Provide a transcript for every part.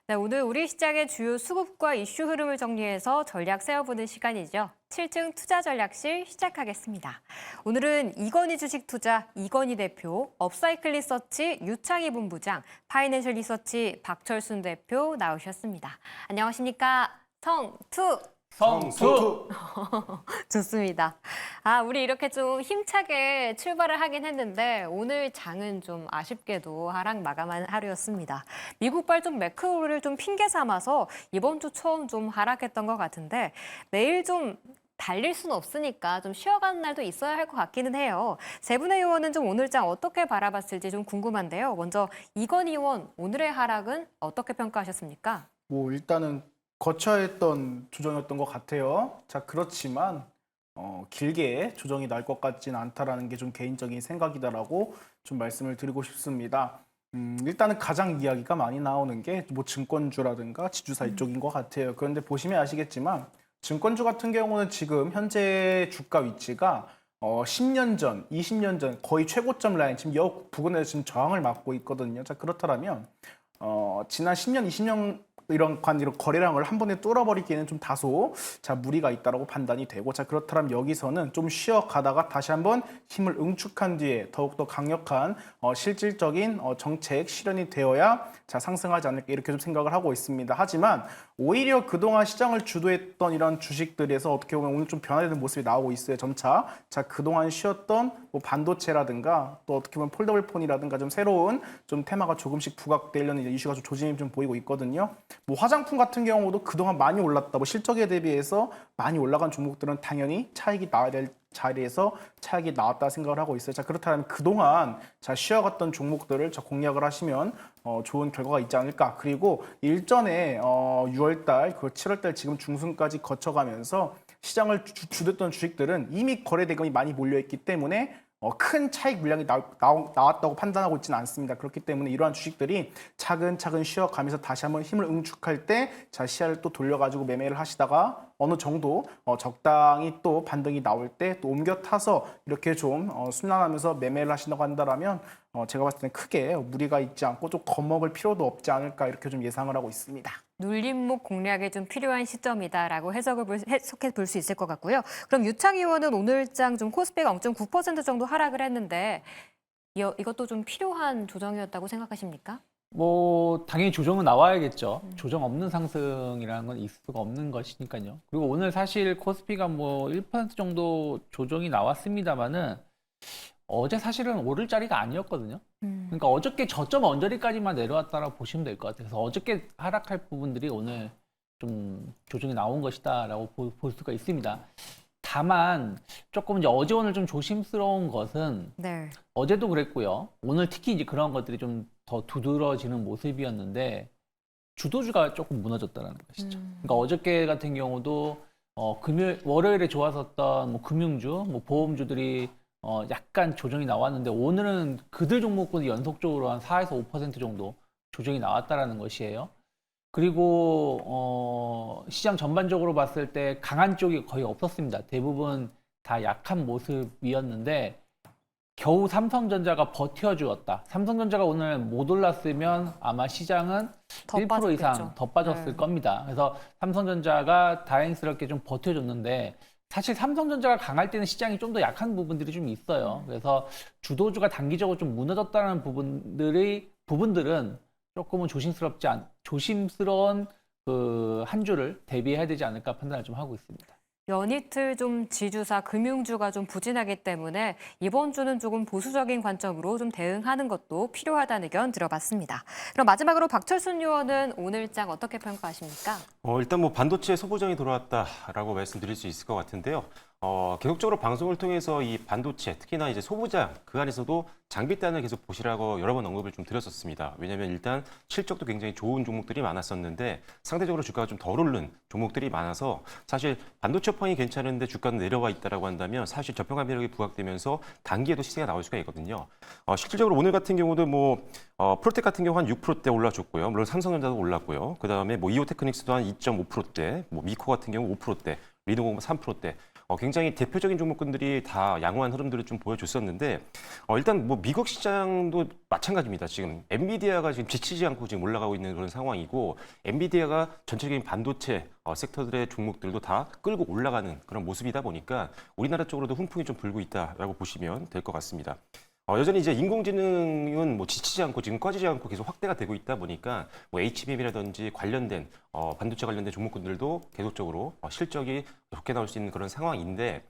네, 오늘 우리 시장의 주요 수급과 이슈 흐름을 정리해서 전략 세워보는 시간이죠. 7층 투자전략실 시작하겠습니다. 오늘은 이건희 주식투자 이건희 대표, 업사이클 리서치 유창희 본부장, 파이낸셜 리서치 박철순 대표 나오셨습니다. 안녕하십니까? 성투! 성투! 좋습니다. 우리 이렇게 좀 힘차게 출발을 하긴 했는데 오늘 장은 좀 아쉽게도 하락 마감한 하루였습니다. 미국발 좀 매크로를 좀 핑계 삼아서 이번 주 처음 좀 하락했던 것 같은데 내일 좀 달릴 수는 없으니까 좀 쉬어가는 날도 있어야 할 것 같기는 해요. 세 분의 의원은 좀 오늘 장 어떻게 바라봤을지 좀 궁금한데요. 먼저 이건희 의원, 오늘의 하락은 어떻게 평가하셨습니까? 일단은 거쳐야 했던 조정이었던 것 같아요. 자, 그렇지만 길게 조정이 날 것 같지는 않다라는 게 좀 개인적인 생각이다라고 좀 말씀을 드리고 싶습니다. 일단은 가장 이야기가 많이 나오는 게 뭐 증권주라든가 지주사 이쪽인 것 같아요. 그런데 보시면 아시겠지만 증권주 같은 경우는 지금 현재 주가 위치가 10년 전, 20년 전 거의 최고점 라인 지금 여 부근에서 지금 저항을 맞고 있거든요. 자, 그렇다면 지난 10년, 20년 이런 거래량을 한 번에 뚫어버리기에는 좀 다소 무리가 있다라고 판단이 되고, 자, 그렇다면 여기서는 좀 쉬어가다가 다시 한번 힘을 응축한 뒤에 더욱더 강력한 실질적인 정책 실현이 되어야 상승하지 않을까 이렇게 좀 생각을 하고 있습니다. 하지만 오히려 그동안 시장을 주도했던 이런 주식들에서 어떻게 보면 오늘 좀 변화되는 모습이 나오고 있어요. 점차. 자, 그동안 쉬었던 뭐 반도체라든가 또 어떻게 보면 폴더블 폰이라든가 좀 새로운 좀 테마가 조금씩 부각되려는 이슈가 좀 조짐이 좀 보이고 있거든요. 뭐 화장품 같은 경우도 그동안 많이 올랐다. 뭐 실적에 대비해서 많이 올라간 종목들은 당연히 차익이 나와야 될 자리에서 차익이 나왔다 생각을 하고 있어요. 자, 그렇다면 그동안 쉬어갔던 종목들을 공략을 하시면 좋은 결과가 있지 않을까. 그리고 일전에 6월달, 그 7월달 지금 중순까지 거쳐가면서 시장을 주도했던 주식들은 이미 거래 대금이 많이 몰려있기 때문에 큰 차익 물량이 나왔다고 판단하고 있지는 않습니다. 그렇기 때문에 이러한 주식들이 차근차근 쉬어가면서 다시 한번 힘을 응축할 때 시야를 또 돌려가지고 매매를 하시다가 어느 정도 적당히 또 반등이 나올 때 또 옮겨 타서 이렇게 좀 순환하면서 매매를 하신다고 한다면 제가 봤을 때는 크게 무리가 있지 않고 좀 겁먹을 필요도 없지 않을까 이렇게 좀 예상을 하고 있습니다. 눌림목 공략에 좀 필요한 시점이다라고 해석해 볼 수 있을 것 같고요. 그럼 유창희 의원은 오늘장 좀 코스피가 0.9% 정도 하락을 했는데 이것도 좀 필요한 조정이었다고 생각하십니까? 뭐 당연히 조정은 나와야겠죠. 조정 없는 상승이라는 건 있을 수가 없는 것이니까요. 그리고 오늘 사실 코스피가 뭐 1% 정도 조정이 나왔습니다만은 어제 사실은 오를 자리가 아니었거든요. 그러니까 어저께 저점 언저리까지만 내려왔다라고 보시면 될 것 같아요. 그래서 어저께 하락할 부분들이 오늘 좀 조정이 나온 것이다라고 볼 수가 있습니다. 다만 조금 이제 어제 오늘 좀 조심스러운 것은 네. 어제도 그랬고요. 오늘 특히 이제 그런 것들이 좀 더 두드러지는 모습이었는데 주도주가 조금 무너졌다는 것이죠. 그러니까 어저께 같은 경우도 월요일에 좋았었던 뭐 금융주, 뭐 보험주들이 약간 조정이 나왔는데 오늘은 그들 종목군이 연속적으로 한 4에서 5% 정도 조정이 나왔다라는 것이에요. 그리고 시장 전반적으로 봤을 때 강한 쪽이 거의 없었습니다. 대부분 다 약한 모습이었는데 겨우 삼성전자가 버텨주었다. 삼성전자가 오늘 못 올랐으면 아마 시장은 더 1% 빠졌겠죠. 이상 더 빠졌을 겁니다. 그래서 삼성전자가 다행스럽게 좀 버텨줬는데 사실 삼성전자가 강할 때는 시장이 좀 더 약한 부분들이 좀 있어요. 그래서 주도주가 단기적으로 좀 무너졌다는 부분들은 조금은 조심스러운 그 한 주를 대비해야 되지 않을까 판단을 좀 하고 있습니다. 연이틀 좀 지주사, 금융주가 좀 부진하기 때문에 이번 주는 조금 보수적인 관점으로 좀 대응하는 것도 필요하다는 의견 들어봤습니다. 그럼 마지막으로 박철순 의원은 오늘장 어떻게 평가하십니까? 일단 뭐 반도체 소부장이 돌아왔다라고 말씀드릴 수 있을 것 같은데요. 계속적으로 방송을 통해서 이 반도체, 특히나 이제 소부장 그 안에서도 장비단을 계속 보시라고 여러 번 언급을 좀 드렸었습니다. 왜냐하면 일단 실적도 굉장히 좋은 종목들이 많았었는데 상대적으로 주가가 좀 덜 오른 종목들이 많아서 사실 반도체판이 괜찮은데 주가는 내려와 있다라고 한다면 사실 저평가 매력이 부각되면서 단기에도 시세가 나올 수가 있거든요. 실질적으로 오늘 같은 경우도 뭐 프로텍 같은 경우 한 6%대 올라줬고요. 물론 삼성전자도 올랐고요. 그 다음에 뭐 이오테크닉스도 한 2.5%대, 뭐 미코 같은 경우 5%대, 리노공 3%대. 굉장히 대표적인 종목군들이 다 양호한 흐름들을 좀 보여줬었는데 일단 뭐 미국 시장도 마찬가지입니다. 지금 엔비디아가 지금 지치지 않고 지금 올라가고 있는 그런 상황이고 엔비디아가 전체적인 반도체 섹터들의 종목들도 다 끌고 올라가는 그런 모습이다 보니까 우리나라 쪽으로도 훈풍이 좀 불고 있다라고 보시면 될 것 같습니다. 여전히 이제 인공지능은 뭐 지치지 않고 지금 꺼지지 않고 계속 확대가 되고 있다 보니까 뭐 HBM이라든지 관련된 반도체 관련된 종목군들도 계속적으로 실적이 좋게 나올 수 있는 그런 상황인데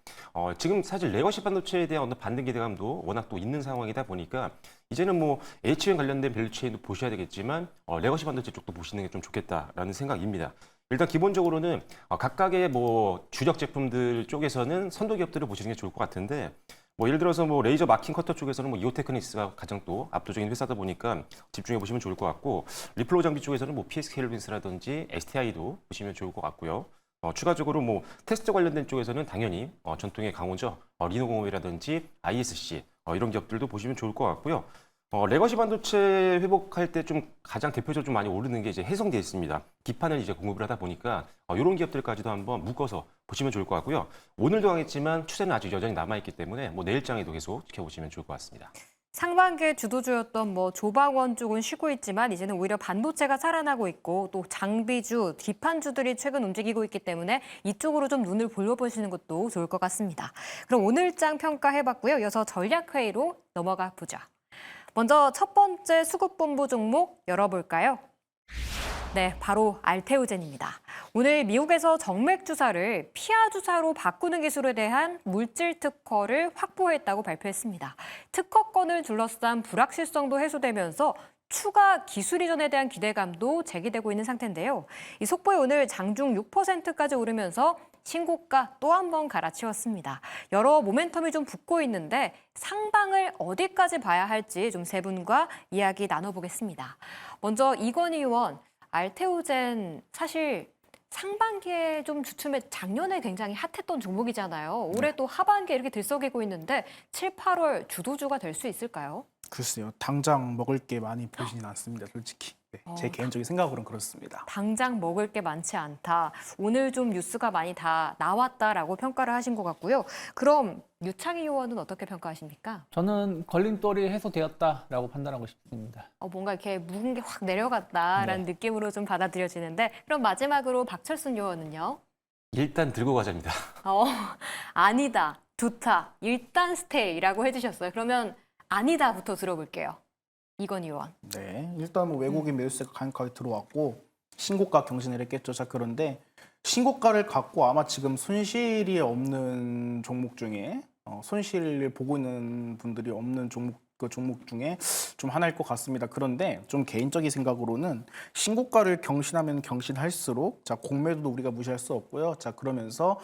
지금 사실 레거시 반도체에 대한 어떤 반등 기대감도 워낙 또 있는 상황이다 보니까 이제는 뭐 HBM 관련된 밸류체인도 보셔야 되겠지만 레거시 반도체 쪽도 보시는 게 좀 좋겠다라는 생각입니다. 일단 기본적으로는 각각의 뭐 주력 제품들 쪽에서는 선도 기업들을 보시는 게 좋을 것 같은데 뭐 예를 들어서 뭐 레이저 마킹 커터 쪽에서는 뭐 이오테크닉스가 가장 또 압도적인 회사다 보니까 집중해 보시면 좋을 것 같고 리플로 장비 쪽에서는 뭐 PSK 헬빈스라든지 STI도 보시면 좋을 것 같고요. 추가적으로 뭐 테스트 관련된 쪽에서는 당연히 전통의 강호죠. 리노공업이라든지 ISC 이런 기업들도 보시면 좋을 것 같고요. 레거시 반도체 회복할 때 좀 가장 대표적으로 좀 많이 오르는 게 이제 해성되어 있습니다. 기판을 이제 공급을 하다 보니까 이런 기업들까지도 한번 묶어서 보시면 좋을 것 같고요. 오늘도 강했지만 추세는 아직 여전히 남아있기 때문에 뭐 내일장에도 계속 지켜보시면 좋을 것 같습니다. 상반기에 주도주였던 뭐 조박원 쪽은 쉬고 있지만 이제는 오히려 반도체가 살아나고 있고 또 장비주, 기판주들이 최근 움직이고 있기 때문에 이쪽으로 좀 눈을 돌려보시는 것도 좋을 것 같습니다. 그럼 오늘장 평가해봤고요. 이어서 전략회의로 넘어가 보죠. 먼저 첫 번째 수급본부 종목 열어볼까요? 네, 바로 알테오젠입니다. 오늘 미국에서 정맥 주사를 피하 주사로 바꾸는 기술에 대한 물질 특허를 확보했다고 발표했습니다. 특허권을 둘러싼 불확실성도 해소되면서 추가 기술 이전에 대한 기대감도 제기되고 있는 상태인데요. 이 속보에 오늘 장중 6%까지 오르면서 신고가 또 한 번 갈아치웠습니다. 여러 모멘텀이 좀 붙고 있는데 상방을 어디까지 봐야 할지 좀 세 분과 이야기 나눠보겠습니다. 먼저 이건희 의원, 알테오젠 사실 상반기에 좀 주춤해 작년에 굉장히 핫했던 종목이잖아요. 올해 또 하반기에 이렇게 들썩이고 있는데 7, 8월 주도주가 될 수 있을까요? 글쎄요. 당장 먹을 게 많이 보이지는 않습니다. 솔직히. 네, 제 개인적인 생각으로는 그렇습니다. 당장 먹을 게 많지 않다. 오늘 좀 뉴스가 많이 다 나왔다라고 평가를 하신 것 같고요. 그럼 유창희 의원은 어떻게 평가하십니까? 저는 걸림돌이 해소되었다라고 판단하고 싶습니다. 뭔가 이렇게 묵은 게 확 내려갔다라는 느낌으로 좀 받아들여지는데 그럼 마지막으로 박철순 의원은요? 일단 들고 가자입니다. 아니다, 좋다, 일단 스테이라고 해주셨어요. 그러면 아니다부터 들어볼게요. 이건희 의원. 네, 일단 뭐 외국인 매수세가 강력하게 들어왔고 신고가 경신을 했겠죠. 자, 그런데 신고가를 갖고 아마 지금 손실이 없는 종목 중에 손실을 보고 있는 분들이 없는 종목 중에 좀 하나일 것 같습니다. 그런데 좀 개인적인 생각으로는 신고가를 경신하면 경신할수록 자 공매도도 우리가 무시할 수 없고요. 자 그러면서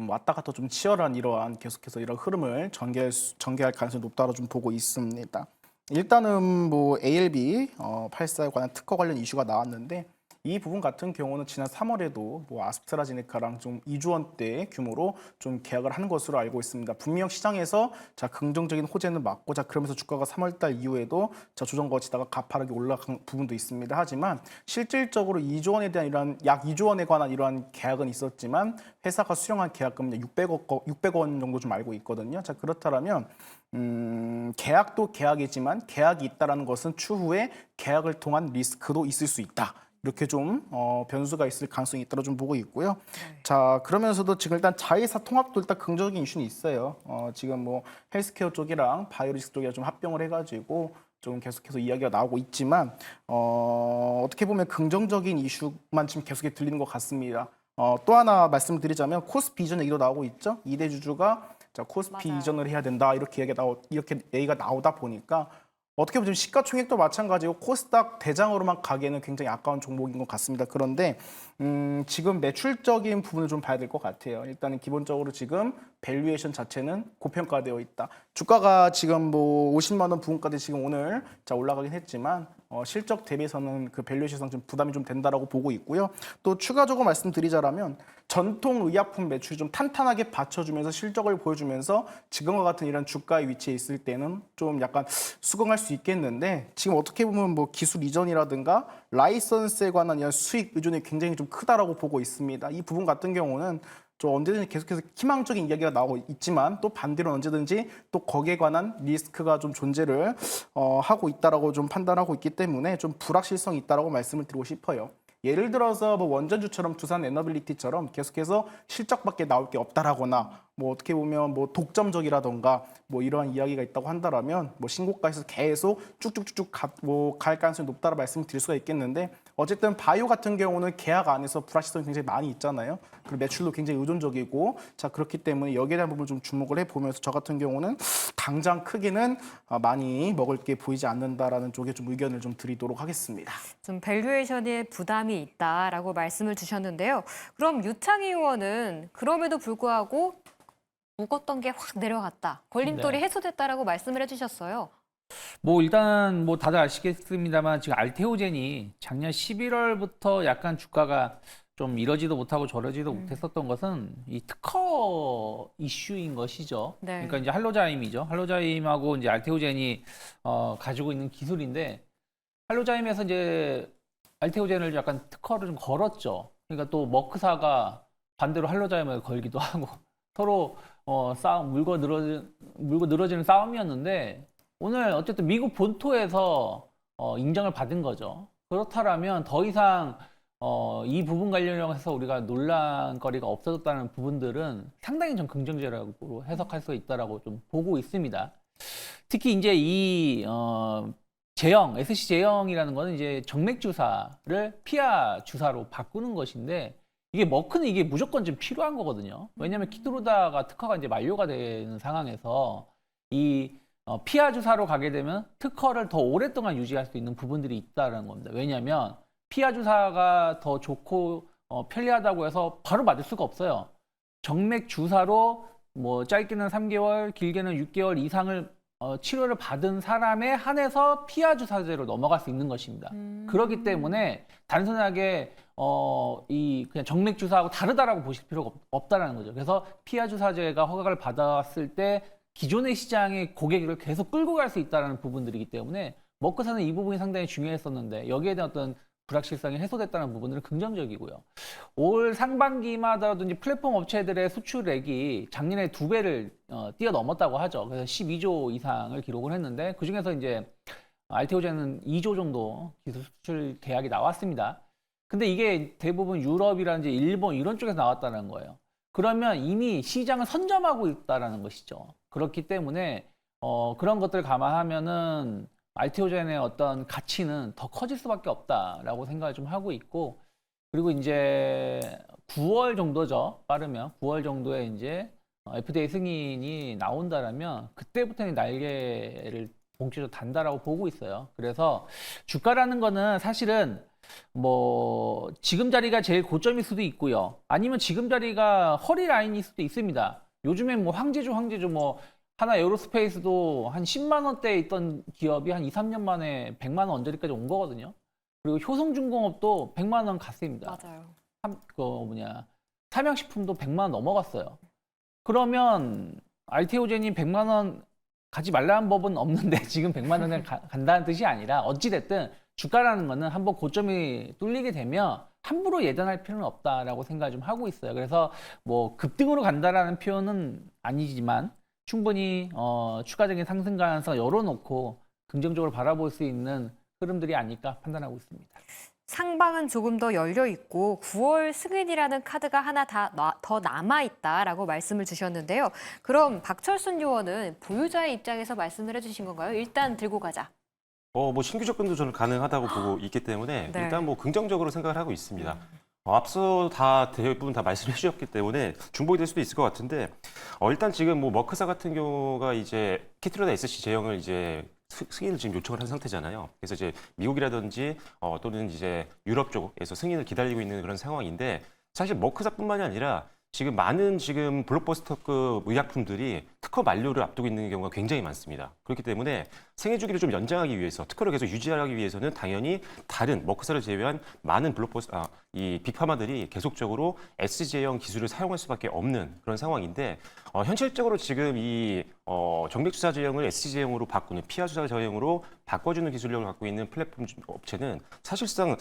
왔다 갔다 좀 치열한 이러한 계속해서 이런 흐름을 전개할 가능성이 높다고 좀 보고 있습니다. 일단은 뭐 ALB 84에 관한 특허 관련 이슈가 나왔는데 이 부분 같은 경우는 지난 3월에도 뭐 아스트라제네카랑 좀 2조 원대 규모로 좀 계약을 한 것으로 알고 있습니다. 분명 시장에서 자 긍정적인 호재는 맞고 자 그러면서 주가가 3월달 이후에도 자 조정 거치다가 가파르게 올라간 부분도 있습니다. 하지만 실질적으로 2조 원에 대한 이러한 약 2조 원에 관한 이러한 계약은 있었지만 회사가 수령한 계약금은 600억 원 정도 좀 알고 있거든요. 자 그렇다면 계약도 계약이지만 계약이 있다라는 것은 추후에 계약을 통한 리스크도 있을 수 있다. 이렇게 좀 변수가 있을 가능성이 있다고 좀 보고 있고요. 네. 자 그러면서도 지금 일단 자회사 통합도 일단 긍정적인 이슈는 있어요. 지금 뭐 헬스케어 쪽이랑 바이오리스크 쪽이랑 좀 합병을 해가지고 좀 계속해서 이야기가 나오고 있지만 어떻게 보면 긍정적인 이슈만 지금 계속 들리는 것 같습니다. 또 하나 말씀드리자면 코스피 이전 얘기도 나오고 있죠. 2대 주주가 자 코스피 맞아요. 이전을 해야 된다 이렇게 얘기가 나오다 보니까. 어떻게 보면 시가총액도 마찬가지고 코스닥 대장으로만 가기에는 굉장히 아까운 종목인 것 같습니다. 그런데 지금 매출적인 부분을 좀 봐야 될 것 같아요. 일단은 기본적으로 지금 밸류에이션 자체는 고평가되어 있다. 주가가 지금 뭐 50만 원 부근까지 지금 오늘 자 올라가긴 했지만 실적 대비해서는 그 밸류에이션상 좀 부담이 좀 된다라고 보고 있고요. 또 추가적으로 말씀드리자라면 전통 의약품 매출이 좀 탄탄하게 받쳐주면서 실적을 보여주면서 지금과 같은 이런 주가의 위치에 있을 때는 좀 약간 수긍할 수 있겠는데 지금 어떻게 보면 뭐 기술 이전이라든가 라이선스에 관한 이런 수익 의존이 굉장히 좀 크다라고 보고 있습니다. 이 부분 같은 경우는 좀 언제든지 계속해서 희망적인 이야기가 나오고 있지만 또 반대로 언제든지 또 거기에 관한 리스크가 좀 존재를 하고 있다라고 좀 판단하고 있기 때문에 좀 불확실성이 있다라고 말씀을 드리고 싶어요. 예를 들어서 뭐 원전주처럼 두산 에너빌리티처럼 계속해서 실적밖에 나올 게 없다라거나 뭐 어떻게 보면 뭐 독점적이라던가 뭐 이러한 이야기가 있다고 한다라면 뭐 신고가에서 계속 쭉쭉쭉쭉 갈 가능성이 높다라 말씀을 드릴 수가 있겠는데 어쨌든 바이오 같은 경우는 계약 안에서 불확실성이 굉장히 많이 있잖아요. 그리고 매출도 굉장히 의존적이고 자 그렇기 때문에 여기에 대한 부분을 좀 주목을 해보면서 저 같은 경우는 당장 크게는 많이 먹을 게 보이지 않는다라는 쪽에 좀 의견을 좀 드리도록 하겠습니다. 좀 밸류에이션에 부담이 있다라고 말씀을 주셨는데요. 그럼 유창희 의원은 그럼에도 불구하고 묵었던 게 확 내려갔다. 걸림돌이 네. 해소됐다라고 말씀을 해주셨어요. 뭐 일단 뭐 다들 아시겠습니다만 지금 알테오젠이 작년 11월부터 약간 주가가 좀 이러지도 못하고 저러지도 못했었던 것은 이 특허 이슈인 것이죠. 네. 그러니까 이제 할로자임이죠. 할로자임하고 이제 알테오젠이 가지고 있는 기술인데 할로자임에서 이제 알테오젠을 약간 특허를 좀 걸었죠. 그러니까 또 머크사가 반대로 할로자임을 걸기도 하고 서로 싸움 물고 늘어지는 싸움이었는데 오늘 어쨌든 미국 본토에서 인정을 받은 거죠. 그렇다면 더 이상 이 부분 관련해서 우리가 논란거리가 없어졌다는 부분들은 상당히 좀 긍정적으로 해석할 수 있다라고 좀 보고 있습니다. 특히 이제 이 제형, SC 제형이라는 거는 이제 정맥 주사를 피하 주사로 바꾸는 것인데 이게 머크는 이게 무조건 좀 필요한 거거든요. 왜냐하면 키트루다가 특허가 이제 만료가 되는 상황에서 이 피하 주사로 가게 되면 특허를 더 오랫동안 유지할 수 있는 부분들이 있다는 겁니다. 왜냐하면 피하 주사가 더 좋고 편리하다고 해서 바로 맞을 수가 없어요. 정맥 주사로 뭐 짧게는 3개월, 길게는 6개월 이상을 치료를 받은 사람에 한해서 피하 주사제로 넘어갈 수 있는 것입니다. 그렇기 때문에 단순하게 이 그냥 정맥 주사하고 다르다라고 보실 필요가 없다라는 거죠. 그래서 피하 주사제가 허가를 받았을 때 기존의 시장의 고객을 계속 끌고 갈 수 있다는 부분들이기 때문에 머크사는 이 부분이 상당히 중요했었는데 여기에 대한 어떤 불확실성이 해소됐다는 부분들은 긍정적이고요. 올 상반기만 하더라도 이제 플랫폼 업체들의 수출액이 작년에 2배를 뛰어넘었다고 하죠. 그래서 12조 이상을 기록을 했는데 그 중에서 이제 알테오젠은 2조 정도 기술 수출 계약이 나왔습니다. 근데 이게 대부분 유럽이라든지 일본 이런 쪽에서 나왔다는 거예요. 그러면 이미 시장을 선점하고 있다는 것이죠. 그렇기 때문에 그런 것들을 감안하면은 알테오젠의 어떤 가치는 더 커질 수밖에 없다라고 생각을 좀 하고 있고 그리고 이제 9월 정도죠. 빠르면 9월 정도에 이제 FDA 승인이 나온다라면 그때부터는 날개를 본격적으로 단다라고 보고 있어요. 그래서 주가라는 거는 사실은 뭐 지금 자리가 제일 고점일 수도 있고요. 아니면 지금 자리가 허리 라인일 수도 있습니다. 요즘엔 뭐 황제주 뭐 하나 에어로스페이스도 한 10만 원대에 있던 기업이 한 2, 3년 만에 100만 원 언저리까지 온 거거든요. 그리고 효성중공업도 100만 원 갔습니다. 맞아요. 삼양식품도 100만 원 넘어갔어요. 그러면 알테오젠이 100만 원 가지 말라는 법은 없는데 지금 100만 원을 간다는 뜻이 아니라 어찌됐든 주가라는 거는 한번 고점이 뚫리게 되면 함부로 예단할 필요는 없다라고 생각을 좀 하고 있어요. 그래서 뭐 급등으로 간다라는 표현은 아니지만 충분히 추가적인 상승 가능성을 열어놓고 긍정적으로 바라볼 수 있는 흐름들이 아닐까 판단하고 있습니다. 상방은 조금 더 열려 있고 9월 승인이라는 카드가 하나 더 남아 있다라고 말씀을 주셨는데요. 그럼 박철순 의원은 보유자의 입장에서 말씀을 해주신 건가요? 일단 들고 가자. 뭐 신규 접근도 저는 가능하다고 보고 있기 때문에 네. 일단 뭐 긍정적으로 생각을 하고 있습니다. 앞서 대부분 다 말씀해 주셨기 때문에 중복이 될 수도 있을 것 같은데 일단 지금 뭐 머크사 같은 경우가 이제 키트루다 SC 제형을 이제 승인을 지금 요청을 한 상태잖아요. 그래서 이제 미국이라든지 또는 이제 유럽 쪽에서 승인을 기다리고 있는 그런 상황인데 사실 머크사뿐만이 아니라 지금 많은 지금 블록버스터급 의약품들이 특허 만료를 앞두고 있는 경우가 굉장히 많습니다. 그렇기 때문에 생애 주기를 좀 연장하기 위해서 특허를 계속 유지하기 위해서는 당연히 다른 머크사를 제외한 많은 이 빅파마들이 계속적으로 SJ형 기술을 사용할 수밖에 없는 그런 상황인데 현실적으로 지금 이 정맥주사 제형을 SJ형으로 바꾸는 피하주사 제형으로 바꿔주는 기술력을 갖고 있는 플랫폼 업체는 사실상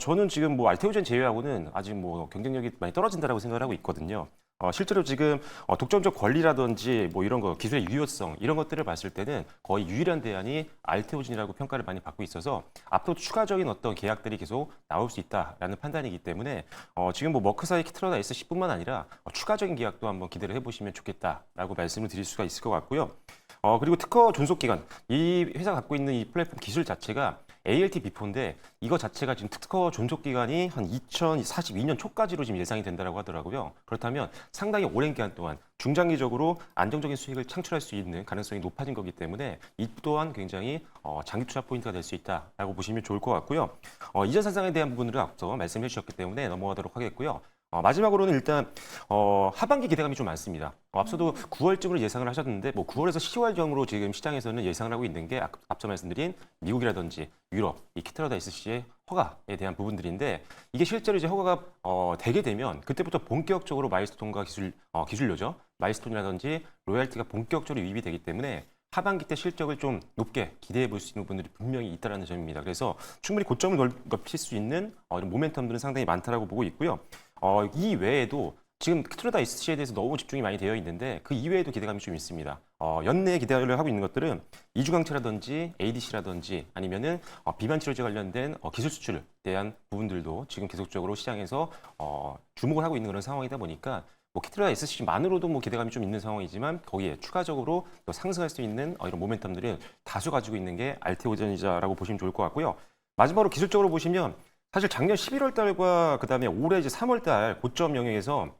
저는 지금 뭐 알테오젠 제외하고는 아직 뭐 경쟁력이 많이 떨어진다라고 생각을 하고 있거든요. 실제로 지금 독점적 권리라든지 뭐 이런 거 기술의 유효성 이런 것들을 봤을 때는 거의 유일한 대안이 알테오진이라고 평가를 많이 받고 있어서 앞으로 추가적인 어떤 계약들이 계속 나올 수 있다라는 판단이기 때문에 지금 뭐 머크사의 키트라다 S10뿐만 아니라 추가적인 계약도 한번 기대를 해보시면 좋겠다라고 말씀을 드릴 수가 있을 것 같고요. 그리고 특허 존속 기간 이 회사가 갖고 있는 이 플랫폼 기술 자체가 ALT 비포인데 이거 자체가 지금 특허 존속 기간이 한 2042년 초까지로 지금 예상이 된다라고 하더라고요. 그렇다면 상당히 오랜 기간 동안 중장기적으로 안정적인 수익을 창출할 수 있는 가능성이 높아진 거기 때문에 이 또한 굉장히 장기 투자 포인트가 될 수 있다라고 보시면 좋을 것 같고요. 이전 사상에 대한 부분을 앞서 말씀해 주셨기 때문에 넘어가도록 하겠고요. 마지막으로는 일단 하반기 기대감이 좀 많습니다. 앞서도 9월쯤으로 예상을 하셨는데 뭐 9월에서 10월경으로 지금 시장에서는 예상을 하고 있는 게 앞서 말씀드린 미국이라든지 유럽, 이 키트라다 SC의 허가에 대한 부분들인데 이게 실제로 이제 허가가 되게 되면 그때부터 본격적으로 마일스톤과 기술료죠. 마일스톤이라든지 로열티가 본격적으로 유입이 되기 때문에 하반기 때 실적을 좀 높게 기대해 볼 수 있는 분들이 분명히 있다는 점입니다. 그래서 충분히 고점을 높일 수 있는 이런 모멘텀들은 상당히 많다라고 보고 있고요. 이 외에도 지금 키트라다 SC에 대해서 너무 집중이 많이 되어 있는데 그 이외에도 기대감이 좀 있습니다. 연내에 기대를 하고 있는 것들은 이주강체라든지 ADC라든지 아니면은 비만 치료제 관련된 기술 수출에 대한 부분들도 지금 계속적으로 시장에서 주목을 하고 있는 그런 상황이다 보니까 뭐 키트라다 SC만으로도 뭐 기대감이 좀 있는 상황이지만 거기에 추가적으로 또 상승할 수 있는 이런 모멘텀들을 다수 가지고 있는 게 알테오젠이자라고 보시면 좋을 것 같고요. 마지막으로 기술적으로 보시면 사실 작년 11월 달과 그다음에 올해 이제 3월 달 고점 영역에서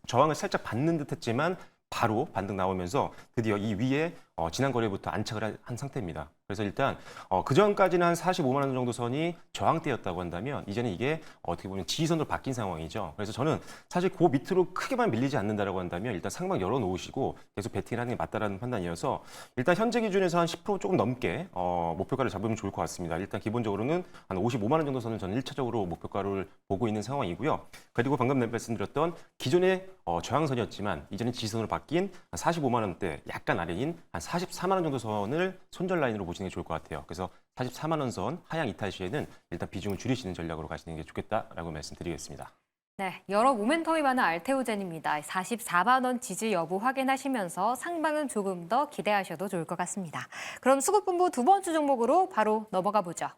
저항을 살짝 받는 듯 했지만 바로 반등 나오면서 드디어 이 위에 지난 거래부터 안착을 한 상태입니다. 그래서 일단 그 전까지는 한 45만 원 정도 선이 저항대였다고 한다면 이제는 이게 어떻게 보면 지지선으로 바뀐 상황이죠. 그래서 저는 사실 그 밑으로 크게만 밀리지 않는다라고 한다면 일단 상방 열어놓으시고 계속 베팅을 하는 게 맞다라는 판단이어서 일단 현재 기준에서 한 10% 조금 넘게 목표가를 잡으면 좋을 것 같습니다. 일단 기본적으로는 한 55만 원 정도 선을 저는 1차적으로 목표가를 보고 있는 상황이고요. 그리고 방금 말씀드렸던 기존의 저항선이었지만 이제는 지지선으로 바뀐 한 45만 원대 약간 아래인 한 44만 원 정도 선을 손절 라인으로 보시는 게 좋을 것 같아요. 그래서 44만 원 선 하향 이탈 시에는 일단 비중을 줄이시는 전략으로 가시는 게 좋겠다라고 말씀드리겠습니다. 네, 여러 모멘텀이 많은 알테오젠입니다. 44만 원 지지 여부 확인하시면서 상방은 조금 더 기대하셔도 좋을 것 같습니다. 그럼 수급본부 두 번째 종목으로 바로 넘어가 보죠.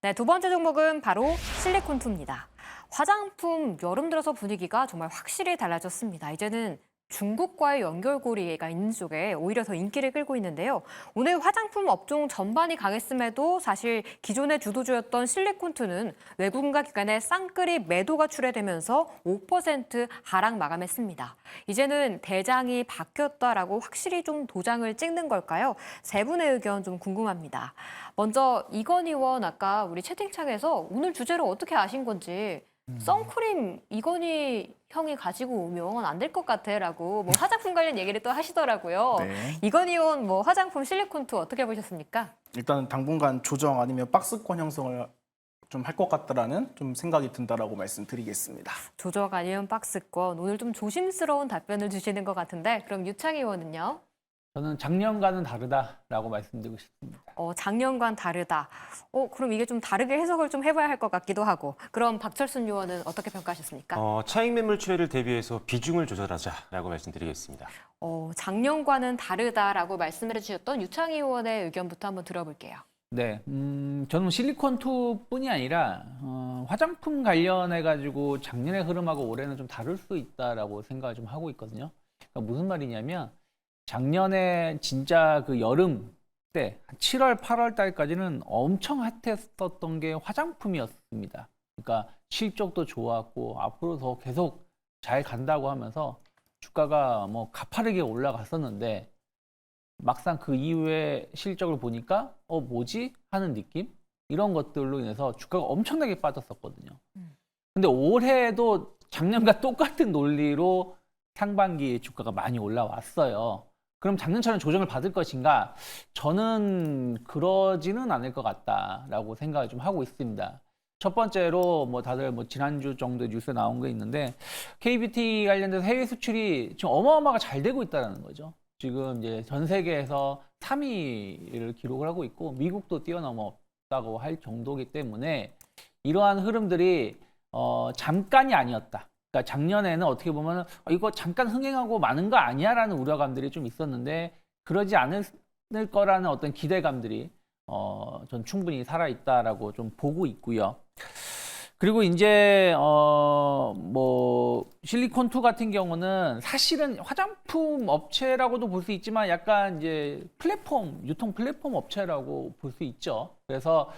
네, 두 번째 종목은 바로 실리콘2입니다. 화장품 여름 들어서 분위기가 정말 확실히 달라졌습니다. 이제는 중국과의 연결고리가 있는 쪽에 오히려 더 인기를 끌고 있는데요. 오늘 화장품 업종 전반이 강했음에도 사실 기존의 주도주였던 실리콘2는 외국인과 기관의 쌍끌이 매도가 출회되면서 5% 하락 마감했습니다. 이제는 대장이 바뀌었다라고 확실히 좀 도장을 찍는 걸까요? 세 분의 의견 좀 궁금합니다. 먼저 이건 의원 아까 우리 채팅창에서 오늘 주제를 어떻게 아신 건지 선크림 이건희 형이 가지고 오면 안 될 것 같아라고 뭐 화장품 관련 얘기를 또 하시더라고요. 네. 이건희 의원 뭐 화장품 실리콘2 어떻게 보셨습니까? 일단 당분간 조정 아니면 박스권 형성을 좀 할 것 같다라는 좀 생각이 든다라고 말씀드리겠습니다. 조적 아니면 박스권 오늘 좀 조심스러운 답변을 주시는 것 같은데 그럼 유창희 의원은요? 저는 작년과는 다르다라고 말씀드리고 싶습니다. 작년과는 다르다. 그럼 이게 좀 다르게 해석을 좀 해봐야 할 것 같기도 하고. 그럼 박철순 의원은 어떻게 평가하셨습니까? 차익 매물 출회를 대비해서 비중을 조절하자라고 말씀드리겠습니다. 작년과는 다르다라고 말씀을 해주셨던 유창희 의원의 의견부터 한번 들어볼게요. 네, 저는 실리콘2뿐이 아니라 화장품 관련해가지고 작년의 흐름하고 올해는 좀 다를 수 있다라고 생각을 좀 하고 있거든요. 그러니까 무슨 말이냐면 작년에 진짜 그 여름 때 7월, 8월 달까지는 엄청 핫했었던 게 화장품이었습니다. 그러니까 실적도 좋았고 앞으로 더 계속 잘 간다고 하면서 주가가 뭐 가파르게 올라갔었는데 막상 그 이후에 실적을 보니까 뭐지? 하는 느낌? 이런 것들로 인해서 주가가 엄청나게 빠졌었거든요. 근데 올해도 작년과 똑같은 논리로 상반기 주가가 많이 올라왔어요. 그럼 작년처럼 조정을 받을 것인가? 저는 그러지는 않을 것 같다라고 생각을 좀 하고 있습니다. 첫 번째로 뭐 다들 뭐 지난주 정도 뉴스에 나온 게 있는데 KBT 관련돼서 해외 수출이 지금 어마어마하게 잘 되고 있다는 거죠. 지금 이제 전 세계에서 3위를 기록을 하고 있고 미국도 뛰어넘었다고 할 정도이기 때문에 이러한 흐름들이 잠깐이 아니었다. 그러니까 작년에는 어떻게 보면 이거 잠깐 흥행하고 마는 거 아니야라는 우려감들이 좀 있었는데 그러지 않을 거라는 어떤 기대감들이 전 충분히 살아있다라고 좀 보고 있고요. 그리고 이제 뭐 실리콘2 같은 경우는 사실은 화장품 업체라고도 볼 수 있지만 약간 이제 플랫폼, 유통 플랫폼 업체라고 볼 수 있죠. 그래서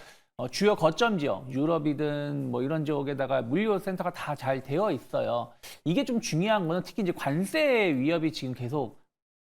주요 거점 지역, 유럽이든 뭐 이런 지역에다가 물류 센터가 다 잘 되어 있어요. 이게 좀 중요한 거는 특히 이제 관세 위협이 지금 계속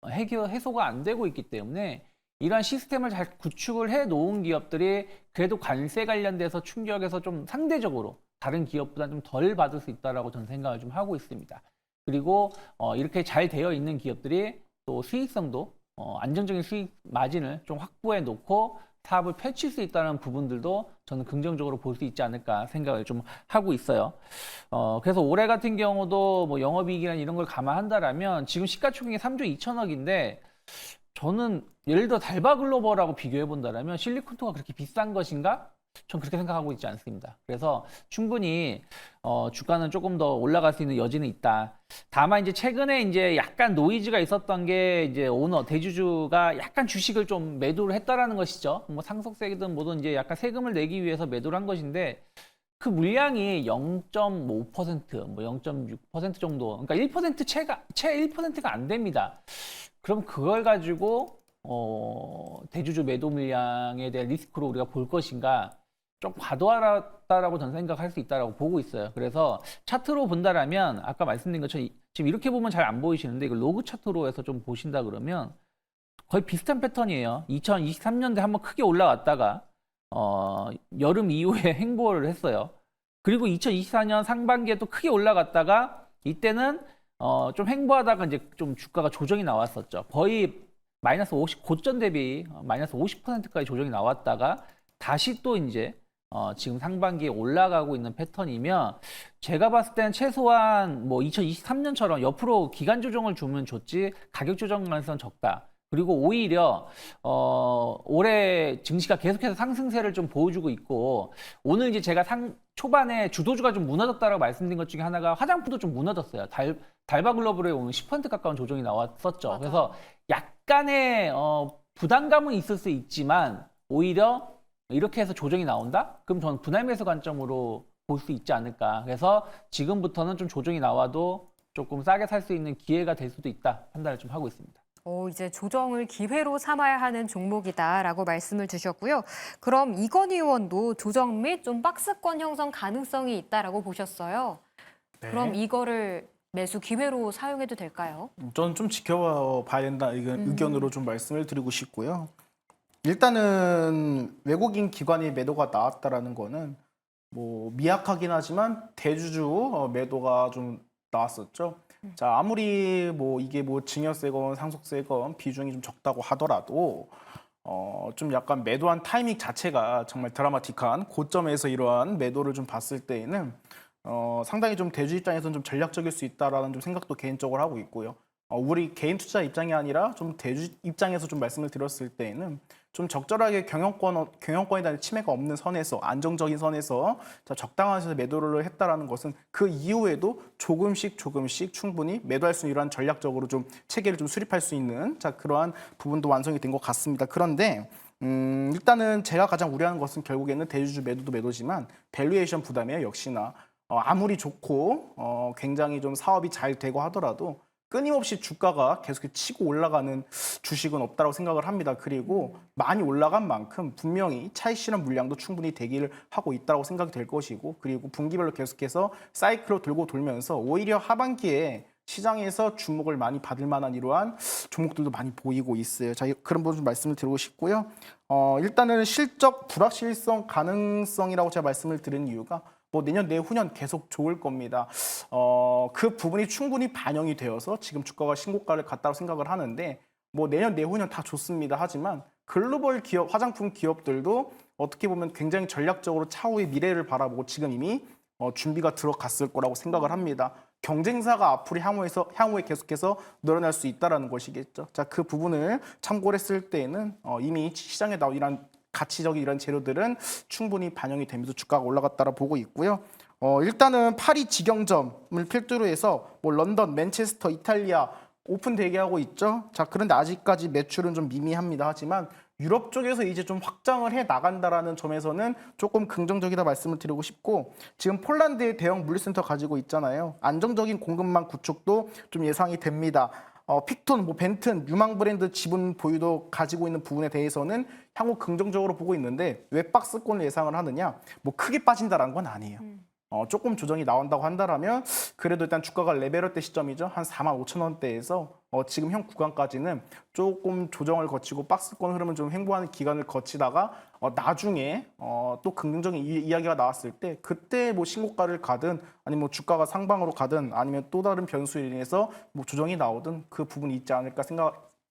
해소가 안 되고 있기 때문에 이러한 시스템을 잘 구축을 해 놓은 기업들이 그래도 관세 관련돼서 충격에서 좀 상대적으로 다른 기업보다 좀 덜 받을 수 있다라고 저는 생각을 좀 하고 있습니다. 그리고 이렇게 잘 되어 있는 기업들이 또 수익성도 안정적인 수익 마진을 좀 확보해 놓고 사업을 펼칠 수 있다는 부분들도 저는 긍정적으로 볼 수 있지 않을까 생각을 좀 하고 있어요. 그래서 올해 같은 경우도 뭐 영업이익이나 이런 걸 감안한다라면 지금 시가총액이 3조 2천억인데 저는 예를 들어 달바글로벌하고 비교해 본다라면 실리콘투가 그렇게 비싼 것인가? 전 그렇게 생각하고 있지 않습니다. 그래서 충분히 주가는 조금 더 올라갈 수 있는 여지는 있다. 다만 이제 최근에 이제 약간 노이즈가 있었던 게 이제 오너 대주주가 약간 주식을 좀 매도를 했다라는 것이죠. 뭐 상속세든 뭐든 이제 약간 세금을 내기 위해서 매도를 한 것인데 그 물량이 0.5%, 뭐 0.6% 정도, 그러니까 1% 채 1%가 안 됩니다. 그럼 그걸 가지고 대주주 매도 물량에 대한 리스크로 우리가 볼 것인가? 좀 과도하다라고 저는 생각할 수 있다라고 보고 있어요. 그래서 차트로 본다라면 아까 말씀드린 것처럼 지금 이렇게 보면 잘 안 보이시는데 이걸 로그 차트로 해서 좀 보신다 그러면 거의 비슷한 패턴이에요. 2023년도에 한번 크게 올라왔다가 여름 이후에 행보를 했어요. 그리고 2024년 상반기에 또 크게 올라갔다가 이때는 좀 행보하다가 이제 좀 주가가 조정이 나왔었죠. 거의 마이너스 50, 고점 대비 마이너스 50%까지 조정이 나왔다가 다시 또 이제 지금 상반기에 올라가고 있는 패턴이면 제가 봤을 때는 최소한 뭐 2023년처럼 옆으로 기간 조정을 주면 좋지 가격 조정 가능성은 적다. 그리고 오히려 올해 증시가 계속해서 상승세를 좀 보여주고 있고 오늘 이제 제가 초반에 주도주가 좀 무너졌다라고 말씀드린 것 중에 하나가 화장품도 좀 무너졌어요. 달바글로벌에 오늘 10% 가까운 조정이 나왔었죠. 맞아. 그래서 약간의 부담감은 있을 수 있지만 오히려 이렇게 해서 조정이 나온다? 그럼 저는 분할 매수 관점으로 볼 수 있지 않을까. 그래서 지금부터는 좀 조정이 나와도 조금 싸게 살 수 있는 기회가 될 수도 있다 판단을 좀 하고 있습니다. 이제 조정을 기회로 삼아야 하는 종목이다라고 말씀을 주셨고요. 그럼 이건희 의원도 조정 및 좀 박스권 형성 가능성이 있다라고 보셨어요. 네. 그럼 이거를 매수 기회로 사용해도 될까요? 저는 좀 지켜봐야 된다 의견으로 좀 말씀을 드리고 싶고요. 일단은 외국인 기관의 매도가 나왔다라는 거는 뭐 미약하긴 하지만 대주주 매도가 좀 나왔었죠. 자, 아무리 뭐 이게 뭐 증여세건 상속세건 비중이 좀 적다고 하더라도 좀 약간 매도한 타이밍 자체가 정말 드라마틱한 고점에서 이러한 매도를 좀 봤을 때에는 상당히 좀 대주 입장에서는 좀 전략적일 수 있다라는 좀 생각도 개인적으로 하고 있고요. 우리 개인 투자 입장이 아니라 좀 대주 입장에서 좀 말씀을 드렸을 때에는 좀 적절하게 경영권에 대한 침해가 없는 선에서 안정적인 선에서 적당한 선에서 매도를 했다라는 것은 그 이후에도 조금씩 충분히 매도할 수 있는 이러한 전략적으로 좀 체계를 좀 수립할 수 있는 그러한 부분도 완성이 된 것 같습니다. 그런데 일단은 제가 가장 우려하는 것은 결국에는 대주주 매도도 매도지만 밸류에이션 부담이에요. 역시나 아무리 좋고 굉장히 좀 사업이 잘 되고 하더라도 끊임없이 주가가 계속 치고 올라가는 주식은 없다고 생각을 합니다. 그리고 많이 올라간 만큼 분명히 차익 실현 물량도 충분히 대기를 하고 있다고 생각이 될 것이고 그리고 분기별로 계속해서 사이클로 돌고 돌면서 오히려 하반기에 시장에서 주목을 많이 받을 만한 이러한 종목들도 많이 보이고 있어요. 자, 그런 부분 좀 말씀을 드리고 싶고요. 일단은 실적 불확실성 가능성이라고 제가 말씀을 드린 이유가 뭐 내년 내후년 계속 좋을 겁니다. 그 부분이 충분히 반영이 되어서 지금 주가가 신고가를 갔다고 생각을 하는데 뭐 내년 내후년 다 좋습니다. 하지만 글로벌 기업, 화장품 기업들도 어떻게 보면 굉장히 전략적으로 차후의 미래를 바라보고 지금 이미 준비가 들어갔을 거라고 생각을 합니다. 경쟁사가 앞으로 향후에 계속해서 늘어날 수 있다는 것이겠죠. 자, 그 부분을 참고를 했을 때에는 이미 시장에 나온 이런 가치적인 이런 재료들은 충분히 반영이 되면서 주가가 올라갔다라 보고 있고요. 일단은 파리 직영점을 필두로 해서 뭐 런던, 맨체스터, 이탈리아 오픈 대기하고 있죠. 자, 그런데 아직까지 매출은 좀 미미합니다. 하지만 유럽 쪽에서 이제 좀 확장을 해 나간다라는 점에서는 조금 긍정적이다 말씀을 드리고 싶고, 지금 폴란드에 대형 물류센터 가지고 있잖아요. 안정적인 공급망 구축도 좀 예상이 됩니다. 픽톤, 뭐 벤튼, 유망 브랜드 지분 보유도 가지고 있는 부분에 대해서는 향후 긍정적으로 보고 있는데 왜 박스권을 예상을 하느냐? 뭐 크게 빠진다라는 건 아니에요. 조금 조정이 나온다고 한다라면 그래도 일단 주가가 레벨업 때 시점이죠. 한 45,000원대에서 지금 현 구간까지는 조금 조정을 거치고 박스권 흐름을 좀 횡보하는 기간을 거치다가 나중에 또 긍정적인 이야기가 나왔을 때 그때 뭐 신고가를 가든 아니면 뭐 주가가 상방으로 가든 아니면 또 다른 변수로 인해서 뭐 조정이 나오든 그 부분이 있지 않을까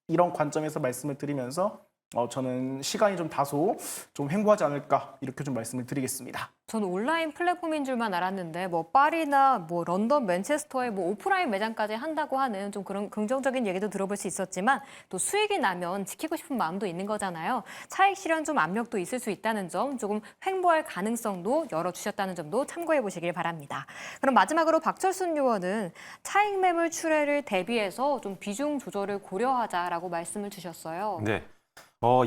이런 관점에서 말씀을 드리면서 저는 시간이 좀 다소 좀 횡보하지 않을까 이렇게 좀 말씀을 드리겠습니다. 저는 온라인 플랫폼인 줄만 알았는데 뭐 파리나 뭐 런던, 맨체스터에 뭐 오프라인 매장까지 한다고 하는 좀 그런 긍정적인 얘기도 들어볼 수 있었지만 또 수익이 나면 지키고 싶은 마음도 있는 거잖아요. 차익 실현 좀 압력도 있을 수 있다는 점, 조금 횡보할 가능성도 열어주셨다는 점도 참고해 보시길 바랍니다. 그럼 마지막으로 박철순 의원은 차익 매물 출회를 대비해서 좀 비중 조절을 고려하자라고 말씀을 주셨어요. 네.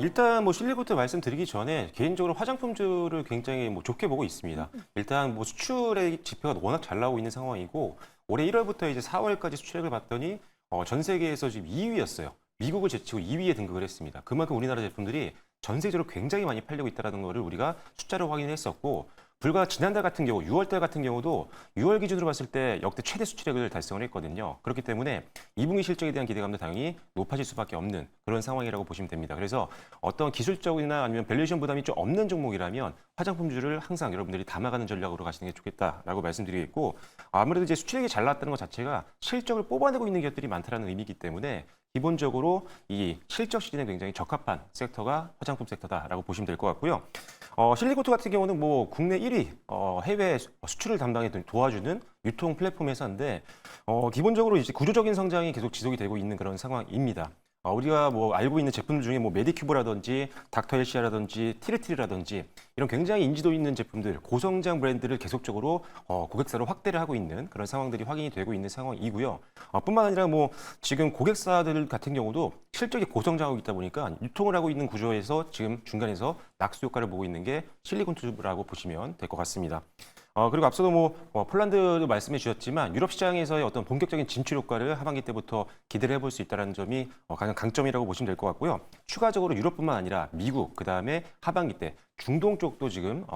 일단 뭐 실리부터 말씀드리기 전에 개인적으로 화장품주를 굉장히 뭐 좋게 보고 있습니다. 일단 뭐 수출의 지표가 워낙 잘 나오고 있는 상황이고 올해 1월부터 이제 4월까지 수출액을 봤더니 전 세계에서 지금 2위였어요. 미국을 제치고 2위에 등극을 했습니다. 그만큼 우리나라 제품들이 전 세계적으로 굉장히 많이 팔리고 있다는 것을 우리가 숫자로 확인했었고, 불과 지난달 같은 경우 6월달 같은 경우도 6월 기준으로 봤을 때 역대 최대 수출액을 달성을 했거든요. 그렇기 때문에 2분기 실적에 대한 기대감도 당연히 높아질 수밖에 없는 그런 상황이라고 보시면 됩니다. 그래서 어떤 기술적이나 아니면 밸류에이션 부담이 좀 없는 종목이라면 화장품주를 항상 여러분들이 담아가는 전략으로 가시는 게 좋겠다라고 말씀드리겠고, 아무래도 이제 수출액이 잘 나왔다는 것 자체가 실적을 뽑아내고 있는 기업들이 많다는 의미이기 때문에 기본적으로 이 실적 시즌에 굉장히 적합한 섹터가 화장품 섹터다라고 보시면 될 것 같고요. 실리코트 같은 경우는 뭐 국내 1위 해외 수출을 담당해 도와주는 유통 플랫폼 회사인데 기본적으로 이제 구조적인 성장이 계속 지속이 되고 있는 그런 상황입니다. 우리가 뭐 알고 있는 제품 중에 뭐 메디큐브라든지 닥터헬시아라든지 티르티르라든지 이런 굉장히 인지도 있는 제품들, 고성장 브랜드를 계속적으로 고객사로 확대를 하고 있는 그런 상황들이 확인이 되고 있는 상황이고요. 뿐만 아니라 뭐 지금 고객사들 같은 경우도 실적이 고성장하고 있다 보니까 유통을 하고 있는 구조에서 지금 중간에서 낙수 효과를 보고 있는 게 실리콘투브라고 보시면 될 것 같습니다. 그리고 앞서도 뭐 폴란드도 말씀해 주셨지만 유럽 시장에서의 어떤 본격적인 진출 효과를 하반기 때부터 기대를 해볼 수 있다는 점이 가장 강점이라고 보시면 될 것 같고요. 추가적으로 유럽뿐만 아니라 미국, 그다음에 하반기 때 중동 쪽도 지금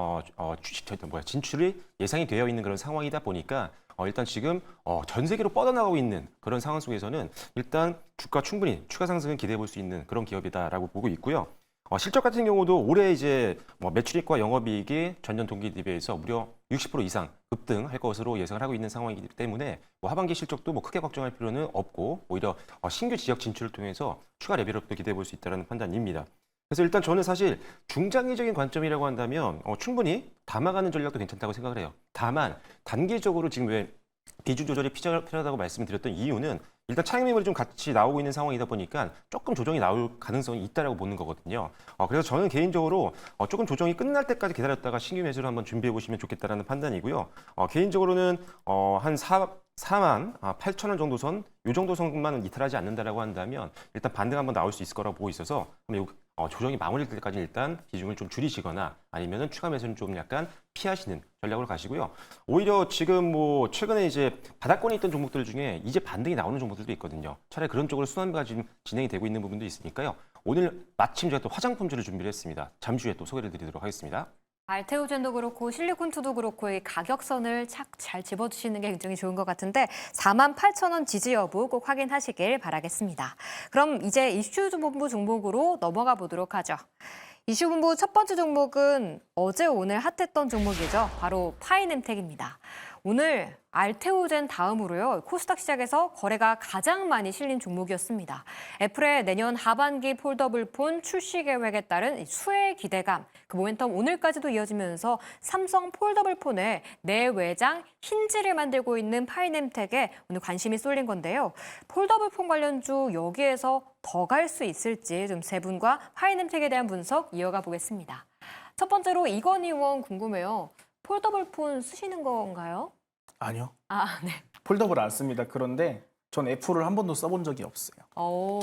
진출이 예상이 되어 있는 그런 상황이다 보니까 일단 지금 전 세계로 뻗어나가고 있는 그런 상황 속에서는 일단 주가 충분히 추가 상승을 기대해 볼 수 있는 그런 기업이다라고 보고 있고요. 실적 같은 경우도 올해 이제 매출액과 영업이익이 전년 동기 대비해서 무려 60% 이상 급등할 것으로 예상을 하고 있는 상황이기 때문에 하반기 실적도 크게 걱정할 필요는 없고 오히려 신규 지역 진출을 통해서 추가 레벨업도 기대해 볼 수 있다는 판단입니다. 그래서 일단 저는 사실 중장기적인 관점이라고 한다면 충분히 담아가는 전략도 괜찮다고 생각을 해요. 다만 단기적으로 지금 왜 비중 조절이 필요하다고 말씀드렸던 이유는 일단 차익 매물이 좀 같이 나오고 있는 상황이다 보니까 조금 조정이 나올 가능성이 있다라고 보는 거거든요. 그래서 저는 개인적으로 조금 조정이 끝날 때까지 기다렸다가 신규 매수를 한번 준비해 보시면 좋겠다라는 판단이고요. 개인적으로는 한 4만 8천 원 정도 선, 이 정도 선만 이탈하지 않는다라고 한다면 일단 반등 한번 나올 수 있을 거라고 보고 있어서 조정이 마무리될 때까지 일단 비중을 좀 줄이시거나 아니면은 추가 매수는 좀 약간 피하시는 전략으로 가시고요. 오히려 지금 뭐 최근에 이제 바닥권에 있던 종목들 중에 이제 반등이 나오는 종목들도 있거든요. 차라리 그런 쪽으로 순환매가 지금 진행이 되고 있는 부분도 있으니까요. 오늘 마침 제가 또 화장품주를 준비를 했습니다. 잠시 후에 또 소개를 드리도록 하겠습니다. 알테오젠도 그렇고 실리콘투도 그렇고 이 가격선을 착 잘 집어주시는 게 굉장히 좋은 것 같은데 48,000원 지지 여부 꼭 확인하시길 바라겠습니다. 그럼 이제 이슈본부 종목으로 넘어가 보도록 하죠. 이슈본부 첫 번째 종목은 어제 오늘 핫했던 종목이죠. 바로 파이nem텍입니다. 오늘 알테오젠 다음으로요. 코스닥 시작에서 거래가 가장 많이 실린 종목이었습니다. 애플의 내년 하반기 폴더블 폰 출시 계획에 따른 수혜 기대감, 그 모멘텀 오늘까지도 이어지면서 삼성 폴더블 폰의 내외장 힌지를 만들고 있는 파이nem텍에 오늘 관심이 쏠린 건데요. 폴더블 폰 관련주 여기에서 더 갈 수 있을지 좀 세 분과 파이nem텍에 대한 분석 이어가 보겠습니다. 첫 번째로 이건희 의원 궁금해요. 폴더블 폰 쓰시는 건가요? 아니요. 아, 네. 폴더블 안 씁니다. 그런데 전 애플을 한 번도 써본 적이 없어요.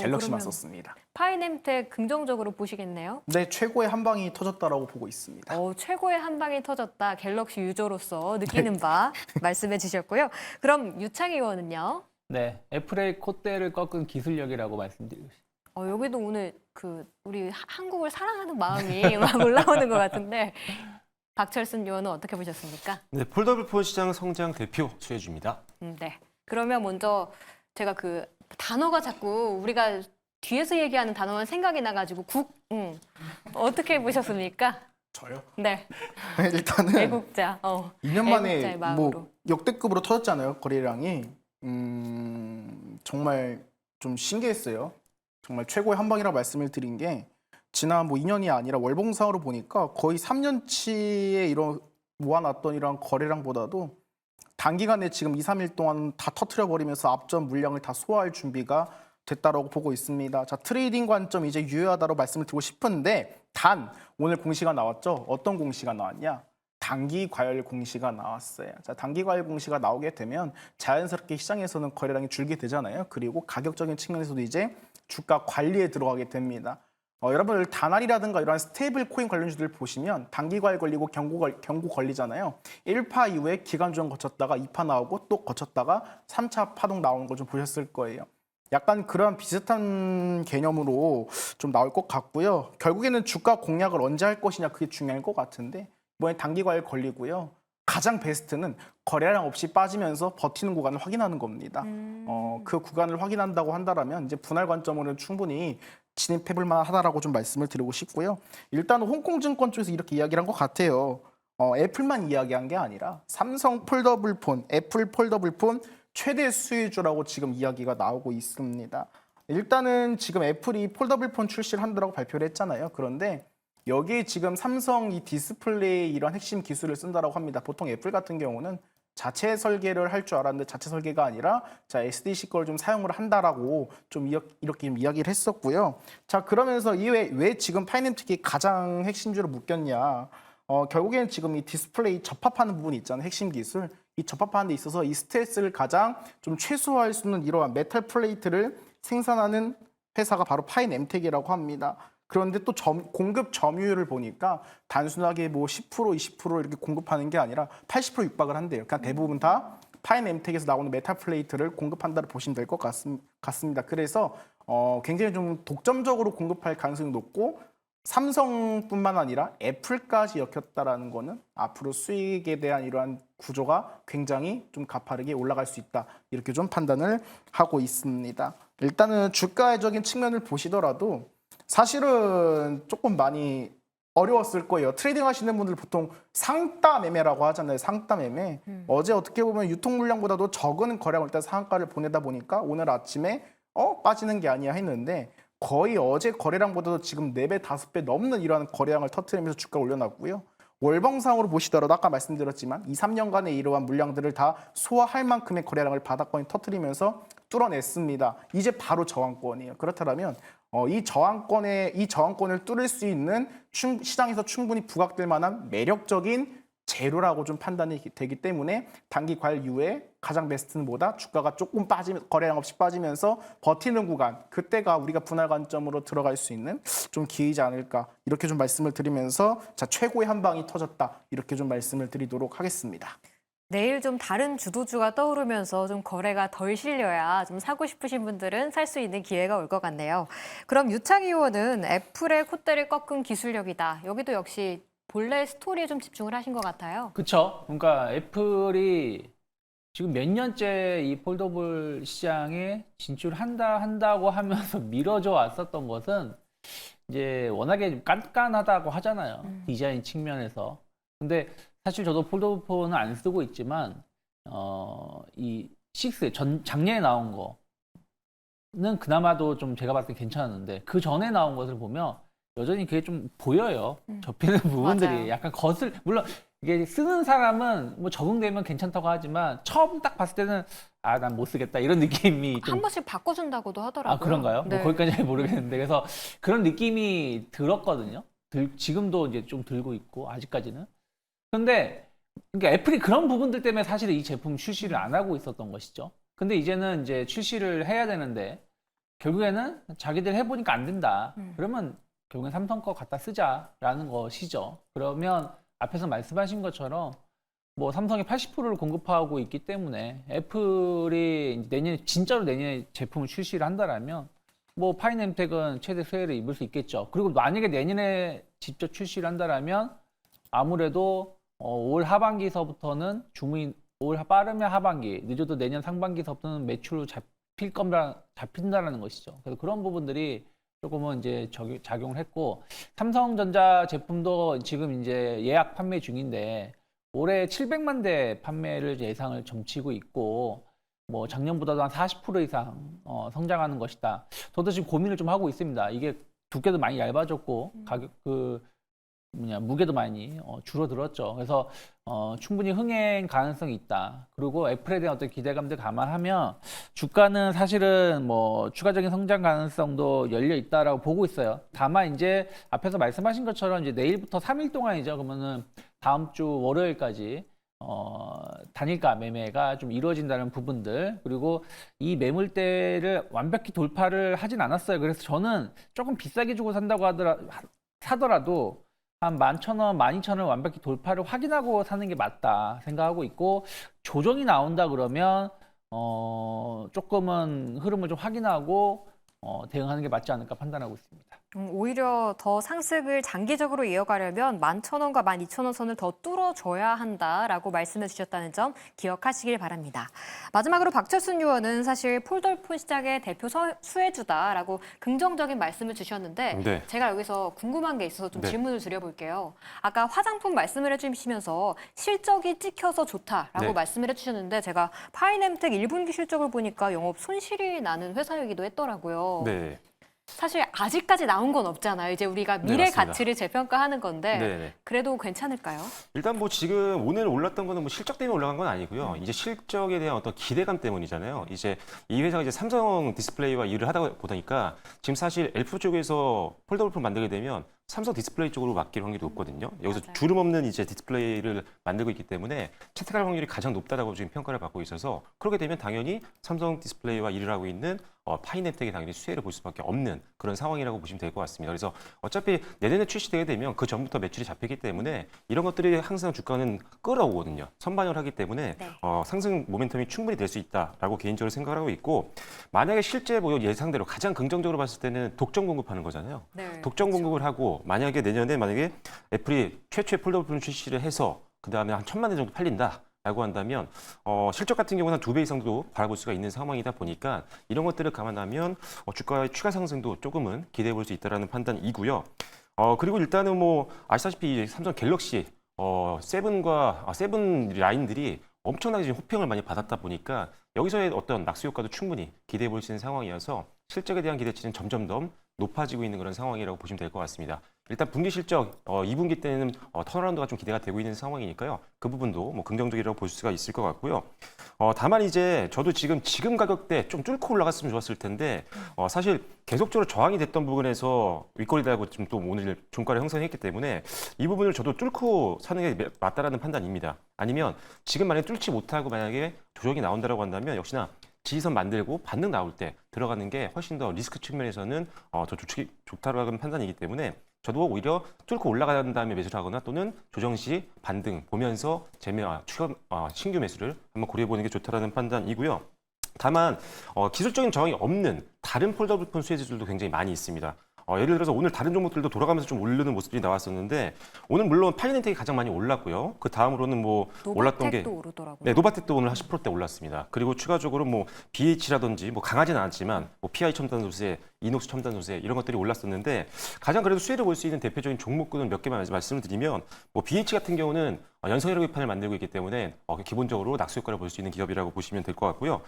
갤럭시만 그러면 썼습니다. 파이nem텍 긍정적으로 보시겠네요. 네, 최고의 한 방이 터졌다라고 보고 있습니다. 최고의 한 방이 터졌다. 갤럭시 유저로서 느끼는 바 말씀해 주셨고요. 그럼 유창희 의원은요? 네, 애플의 콧대를 꺾은 기술력이라고 말씀드리고 싶습니다. 여기도 오늘 우리 한국을 사랑하는 마음이 막 올라오는 것 같은데 박철순 의원은 어떻게 보셨습니까? 네, 폴더블 폰 시장 성장 대표 수혜주입니다. 네. 그러면 먼저 제가 그 단어가 자꾸 우리가 뒤에서 얘기하는 단어만 생각이 나가지고 어떻게 보셨습니까? 저요? 네. 일단은 애국자. 2년 만에 애국자의 마음으로. 뭐 역대급으로 터졌잖아요. 거래량이. 정말 좀 신기했어요. 정말 최고의 한 방이라 말씀을 드린 게 지난 뭐 2년이 아니라 월봉상으로 보니까 거의 3년치에 이런 모아놨던 이런 거래량보다도 단기간에 지금 2, 3일 동안 다 터트려 버리면서 앞전 물량을 다 소화할 준비가 됐다라고 보고 있습니다. 자, 트레이딩 관점 이제 유효하다고 말씀을 드리고 싶은데 단 오늘 공시가 나왔죠. 어떤 공시가 나왔냐? 단기 과열 공시가 나왔어요. 자, 단기 과열 공시가 나오게 되면 자연스럽게 시장에서는 거래량이 줄게 되잖아요. 그리고 가격적인 측면에서도 이제 주가 관리에 들어가게 됩니다. 여러분들 다날이라든가 이런 스테이블 코인 관련주들 보시면 단기 과열 걸리고 경고 걸리잖아요. 1파 이후에 기간 조정 거쳤다가 2파 나오고 또 거쳤다가 3차 파동 나오는 걸 좀 보셨을 거예요. 약간 그런 비슷한 개념으로 좀 나올 것 같고요. 결국에는 주가 공략을 언제 할 것이냐 그게 중요할 것 같은데 이번에 단기 과열 걸리고요. 가장 베스트는 거래량 없이 빠지면서 버티는 구간을 확인하는 겁니다. 그 구간을 확인한다고 한다면 이제 분할 관점으로는 충분히 진입해볼 만하다라고 좀 말씀을 드리고 싶고요. 일단은 홍콩증권 쪽에서 이렇게 이야기를 한 것 같아요. 애플만 이야기한 게 아니라 삼성 폴더블 폰, 애플 폴더블 폰 최대 수혜주라고 지금 이야기가 나오고 있습니다. 일단은 지금 애플이 폴더블 폰 출시를 한다고 발표를 했잖아요. 그런데 여기에 지금 삼성 이 디스플레이 이런 핵심 기술을 쓴다라고 합니다. 보통 애플 같은 경우는 자체 설계를 할 줄 알았는데 자체 설계가 아니라 자 SDC 걸 좀 사용을 한다라고 좀 이렇게 이야기를 했었고요. 자 그러면서 이외에 왜 지금 파이nem텍이 가장 핵심주로 묶였냐? 결국에는 지금 이 디스플레이 접합하는 부분이 있잖아요. 핵심 기술. 이 접합하는 데 있어서 이 스트레스를 가장 좀 최소화할 수 있는 이러한 메탈 플레이트를 생산하는 회사가 바로 파이nem텍이라고 합니다. 그런데 또 공급 점유율을 보니까 단순하게 뭐 10%, 20% 이렇게 공급하는 게 아니라 80% 육박을 한대요. 그러니까 대부분 다 파이nem텍에서 나오는 메탈 플레이트를 공급한다고 보시면 될 것 같습니다. 그래서 굉장히 좀 독점적으로 공급할 가능성이 높고 삼성뿐만 아니라 애플까지 엮였다라는 거는 앞으로 수익에 대한 이러한 구조가 굉장히 좀 가파르게 올라갈 수 있다. 이렇게 좀 판단을 하고 있습니다. 일단은 주가적인 측면을 보시더라도 사실은 조금 많이 어려웠을 거예요. 트레이딩 하시는 분들 보통 상따 매매라고 하잖아요. 상따 매매. 어제 어떻게 보면 유통 물량보다도 적은 거래량을 일단 상한가를 보내다 보니까 오늘 아침에 빠지는 게 아니야 했는데 거의 어제 거래량보다도 지금 4배, 5배 넘는 이러한 거래량을 터트리면서 주가 올려놨고요. 월봉상으로 보시더라도 아까 말씀드렸지만 2, 3년간의 이러한 물량들을 다 소화할 만큼의 거래량을 바닥권이 터트리면서 뚫어냈습니다. 이제 바로 저항권이에요. 그렇다면 이 저항권을 뚫을 수 있는 시장에서 충분히 부각될 만한 매력적인 재료라고 좀 판단이 되기 때문에 단기 과열 이후에 가장 베스트는 뭐다? 주가가 조금 거래량 없이 빠지면서 버티는 구간, 그때가 우리가 분할 관점으로 들어갈 수 있는 좀 기회이지 않을까 이렇게 좀 말씀을 드리면서 자 최고의 한 방이 터졌다 이렇게 좀 말씀을 드리도록 하겠습니다. 내일 좀 다른 주도주가 떠오르면서 좀 거래가 덜 실려야 좀 사고 싶으신 분들은 살 수 있는 기회가 올 것 같네요. 그럼 유창희 의원은 애플의 콧대를 꺾은 기술력이다. 여기도 역시 본래 스토리에 좀 집중을 하신 것 같아요. 그렇죠. 그러니까 애플이 지금 몇 년째 이 폴더블 시장에 진출한다고 하면서 미뤄져 왔었던 것은 이제 워낙에 좀 깐깐하다고 하잖아요. 디자인 측면에서. 근데 사실 저도 폴더블 폰은 안 쓰고 있지만 이 6 작년에 나온 거는 그나마도 좀 제가 봤을 때 괜찮았는데 그 전에 나온 것을 보면 여전히 그게 좀 보여요. 접히는 부분들이 맞아요. 약간 물론 이게 쓰는 사람은 뭐 적응되면 괜찮다고 하지만 처음 딱 봤을 때는 아, 난 못 쓰겠다 이런 느낌이 좀 한 번씩 바꿔준다고도 하더라고요. 아, 그런가요? 네. 뭐 거기까지 잘 모르겠는데 그래서 그런 느낌이 들었거든요. 지금도 이제 좀 들고 있고 아직까지는. 근데 그러니까 애플이 그런 부분들 때문에 사실 이 제품 출시를 안 하고 있었던 것이죠. 근데 이제는 이제 출시를 해야 되는데 결국에는 자기들 해보니까 안 된다. 그러면 결국엔 삼성 거 갖다 쓰자라는 것이죠. 그러면 앞에서 말씀하신 것처럼 뭐 삼성이 80%를 공급하고 있기 때문에 애플이 진짜로 내년에 제품을 출시를 한다라면 뭐 파이nem텍은 최대 수혜를 입을 수 있겠죠. 그리고 만약에 내년에 직접 출시를 한다라면 아무래도 올 하반기서부터는 올 빠르면 하반기, 늦어도 내년 상반기서부터는 매출로 잡힌다라는 것이죠. 그래서 그런 부분들이 조금은 이제 작용을 했고, 삼성전자 제품도 지금 이제 예약 판매 중인데, 올해 700만 대 판매를 예상을 점치고 있고, 뭐 작년보다도 한 40% 이상 성장하는 것이다. 저도 지금 고민을 좀 하고 있습니다. 이게 두께도 많이 얇아졌고, 무게도 많이 줄어들었죠. 그래서 충분히 흥행 가능성이 있다. 그리고 애플에 대한 어떤 기대감들 감안하면 주가는 사실은 뭐 추가적인 성장 가능성도 열려 있다라고 보고 있어요. 다만 이제 앞에서 말씀하신 것처럼 이제 내일부터 3일 동안이죠. 그러면은 다음 주 월요일까지 단일가 매매가 좀 이루어진다는 부분들, 그리고 이 매물대를 완벽히 돌파를 하진 않았어요. 그래서 저는 조금 비싸게 주고 산다고 사더라도 한 11,000원, 12,000원 완벽히 돌파를 확인하고 사는 게 맞다 생각하고 있고, 조정이 나온다 그러면 조금은 흐름을 좀 확인하고 대응하는 게 맞지 않을까 판단하고 있습니다. 오히려 더 상승을 장기적으로 이어가려면 11,000원과 12,000원 선을 더 뚫어줘야 한다라고 말씀해 주셨다는 점 기억하시길 바랍니다. 마지막으로 박철순 의원은 사실 폴더폰 시장의 대표 수혜주다라고 긍정적인 말씀을 주셨는데 네. 제가 여기서 궁금한 게 있어서 좀 네. 질문을 드려볼게요. 아까 화장품 말씀을 해주시면서 실적이 찍혀서 좋다라고 네. 말씀을 해주셨는데 제가 파이nem텍 1분기 실적을 보니까 영업 손실이 나는 회사이기도 했더라고요. 네. 사실 아직까지 나온 건 없잖아요. 이제 우리가 미래 맞습니다. 가치를 재평가하는 건데 네. 그래도 괜찮을까요? 일단 뭐 지금 오늘 올랐던 거는 뭐 실적 때문에 올라간 건 아니고요. 이제 실적에 대한 어떤 기대감 때문이잖아요. 이제 이 회사가 이제 삼성 디스플레이와 일을 하다 보니까 지금 사실 엘프 쪽에서 폴더블폰 만들게 되면 삼성 디스플레이 쪽으로 맡길 확률이 높거든요. 여기서 맞아요. 주름 없는 이제 디스플레이를 만들고 있기 때문에 채택할 확률이 가장 높다라고 지금 평가를 받고 있어서, 그렇게 되면 당연히 삼성 디스플레이와 일을 하고 있는 파이nem텍이 당연히 수혜를 볼 수밖에 없는 그런 상황이라고 보시면 될 것 같습니다. 그래서 어차피 내년에 출시되게 되면 그 전부터 매출이 잡히기 때문에 이런 것들이 항상 주가는 끌어오거든요. 선반영을 하기 때문에 네. 상승 모멘텀이 충분히 될 수 있다라고 개인적으로 생각을 하고 있고, 만약에 실제 뭐 예상대로 가장 긍정적으로 봤을 때는 독점 공급하는 거잖아요. 네. 독점 공급을 하고 만약에 내년에 애플이 최초의 폴더블폰 출시를 해서 그 다음에 한 1,000만 대 정도 팔린다라고 한다면 실적 같은 경우는 한 2배 이상도 바라볼 수가 있는 상황이다 보니까 이런 것들을 감안하면 주가의 추가 상승도 조금은 기대해 볼 수 있다라는 판단이고요. 그리고 일단은 뭐 아시다시피 삼성 갤럭시 세븐 라인들이 엄청나게 지금 호평을 많이 받았다 보니까 여기서의 어떤 낙수 효과도 충분히 기대해 볼 수 있는 상황이어서 실적에 대한 기대치는 점점 더 높아지고 있는 그런 상황이라고 보시면 될 것 같습니다. 일단 분기 실적 2분기 때는 턴어라운드가 좀 기대가 되고 있는 상황이니까요. 그 부분도 뭐 긍정적이라고 볼 수가 있을 것 같고요. 다만 이제 저도 지금 가격대 좀 뚫고 올라갔으면 좋았을 텐데 사실 계속적으로 저항이 됐던 부분에서 윗꼬리 달고 지금 또 오늘 종가를 형성했기 때문에 이 부분을 저도 뚫고 사는 게 맞다라는 판단입니다. 아니면 지금 만약에 뚫지 못하고 만약에 조정이 나온다라고 한다면 역시나 지지선 만들고 반등 나올 때 들어가는 게 훨씬 더 리스크 측면에서는 더 좋다라는 판단이기 때문에 저도 오히려 뚫고 올라간 다음에 매수를 하거나 또는 조정 시 반등 보면서 신규 매수를 한번 고려해 보는 게 좋다라는 판단이고요. 다만 기술적인 저항이 없는 다른 폴더블폰 수혜주들도 굉장히 많이 있습니다. 예를 들어서 오늘 다른 종목들도 돌아가면서 좀 오르는 모습들이 나왔었는데 오늘 물론 파이낸텍이 가장 많이 올랐고요. 그 다음으로는 뭐 올랐던 게 노바텍도 오르더라고요. 네, 노바텍도 오늘 한 10%대 올랐습니다. 그리고 추가적으로 뭐 BH라든지 뭐 강하지는 않지만 뭐 PI 첨단 소재, 이녹스 첨단 소재 이런 것들이 올랐었는데 가장 그래도 수혜를 볼 수 있는 대표적인 종목군은 몇 개만 말씀을 드리면 뭐 BH 같은 경우는 연성회로 기판을 만들고 있기 때문에 기본적으로 낙수 효과를 볼 수 있는 기업이라고 보시면 될 것 같고요.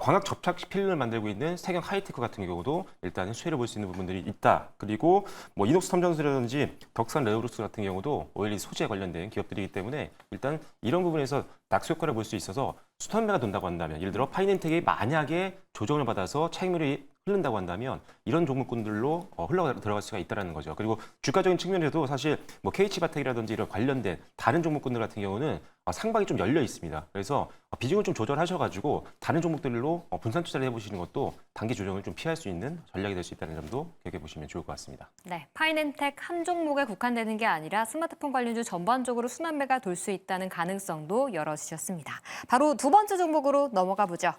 광학 접착 필름을 만들고 있는 세경 하이테크 같은 경우도 일단은 수혜를 볼 수 있는 부분들이 있다. 그리고 뭐 이녹스 첨단소재라든지 덕산 레오루스 같은 경우도 오일리 소재에 관련된 기업들이기 때문에 일단 이런 부분에서 낙수 효과를 볼 수 있어서 수선매가 돈다고 한다면 예를 들어 파이낸텍이 만약에 조정을 받아서 차익률이 흐른다고 한다면 이런 종목군들로 흘러 들어갈 수가 있다는 거죠. 그리고 주가적인 측면에서도 사실 뭐 KH바텍이라든지 이런 관련된 다른 종목군들 같은 경우는 상방이 좀 열려 있습니다. 그래서 비중을 좀 조절하셔가지고 다른 종목들로 분산 투자를 해보시는 것도 단기 조정을 좀 피할 수 있는 전략이 될 수 있다는 점도 기억해 보시면 좋을 것 같습니다. 네, 파이낸텍 한 종목에 국한되는 게 아니라 스마트폰 관련주 전반적으로 순환매가 돌 수 있다는 가능성도 열어주셨습니다. 바로 두 번째 종목으로 넘어가 보죠.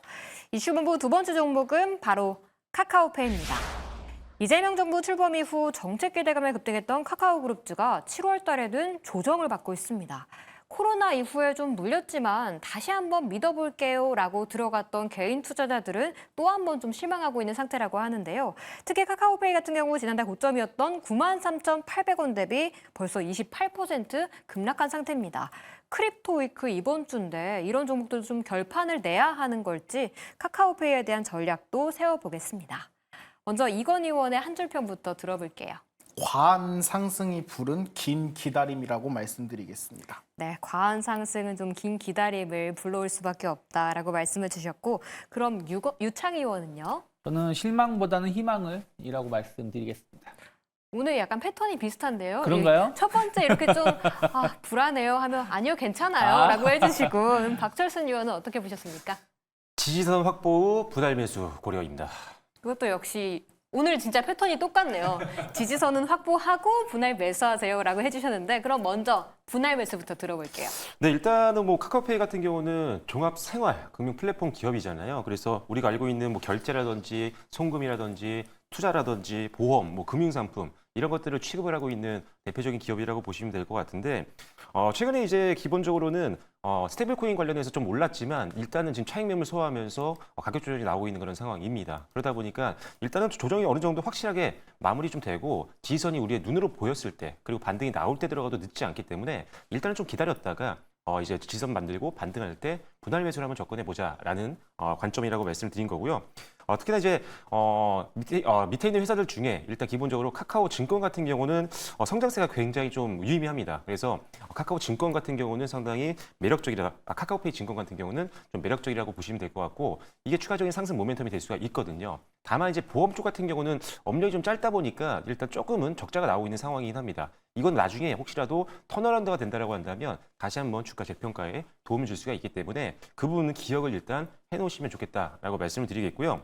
이슈본부 두 번째 종목은 바로 카카오페이입니다. 이재명 정부 출범 이후 정책 기대감에 급등했던 카카오그룹주가 7월 달에는 조정을 받고 있습니다. 코로나 이후에 좀 물렸지만 다시 한번 믿어볼게요 라고 들어갔던 개인 투자자들은 또 한 번 좀 실망하고 있는 상태라고 하는데요. 특히 카카오페이 같은 경우 지난달 고점이었던 93,800원 대비 벌써 28% 급락한 상태입니다. 크립토위크 이번 주인데 이런 종목들도 좀 결판을 내야 하는 걸지 카카오페이에 대한 전략도 세워보겠습니다. 먼저 이건 의원의 한 줄평부터 들어볼게요. 과한 상승이 부른 긴 기다림이라고 말씀드리겠습니다. 네, 과한 상승은 좀 긴 기다림을 불러올 수밖에 없다라고 말씀을 주셨고 그럼 유창 의원은요? 저는 실망보다는 희망을이라고 말씀드리겠습니다. 오늘 약간 패턴이 비슷한데요. 그런가요? 첫 번째 이렇게 좀 불안해요 하면 아니요 괜찮아요 라고 해주시고 박철순 의원은 어떻게 보셨습니까? 지지선 확보 후 분할 매수 고려입니다. 그것도 역시 오늘 진짜 패턴이 똑같네요. 지지선은 확보하고 분할 매수하세요라고 해주셨는데 그럼 먼저 분할 매수부터 들어볼게요. 네, 일단은 뭐 카카오페이 같은 경우는 종합 생활 금융 플랫폼 기업이잖아요. 그래서 우리가 알고 있는 뭐 결제라든지 송금이라든지 투자라든지 보험, 뭐 금융 상품 이런 것들을 취급을 하고 있는 대표적인 기업이라고 보시면 될 것 같은데 최근에 이제 기본적으로는 스테이블 코인 관련해서 좀 올랐지만 일단은 지금 차익 매물 소화하면서 가격 조정이 나오고 있는 그런 상황입니다. 그러다 보니까 일단은 조정이 어느 정도 확실하게 마무리 좀 되고 지지선이 우리의 눈으로 보였을 때 그리고 반등이 나올 때 들어가도 늦지 않기 때문에 일단은 좀 기다렸다가 이제 지지선 만들고 반등할 때 분할 매수를 한번 접근해 보자라는 관점이라고 말씀을 드린 거고요. 특히나 이제 밑에 있는 회사들 중에 일단 기본적으로 카카오 증권 같은 경우는 성장세가 굉장히 좀 유의미합니다. 그래서 카카오 증권 같은 경우는 상당히 매력적이다. 카카오페이 증권 같은 경우는 좀 매력적이라고 보시면 될 것 같고 이게 추가적인 상승 모멘텀이 될 수가 있거든요. 다만 이제 보험 쪽 같은 경우는 업력이 좀 짧다 보니까 일단 조금은 적자가 나오고 있는 상황이긴 합니다. 이건 나중에 혹시라도 턴어라운드가 된다라고 한다면 다시 한번 주가 재평가에 도움을 줄 수가 있기 때문에 그 부분은 기억을 일단 해놓으시면 좋겠다라고 말씀을 드리겠고요.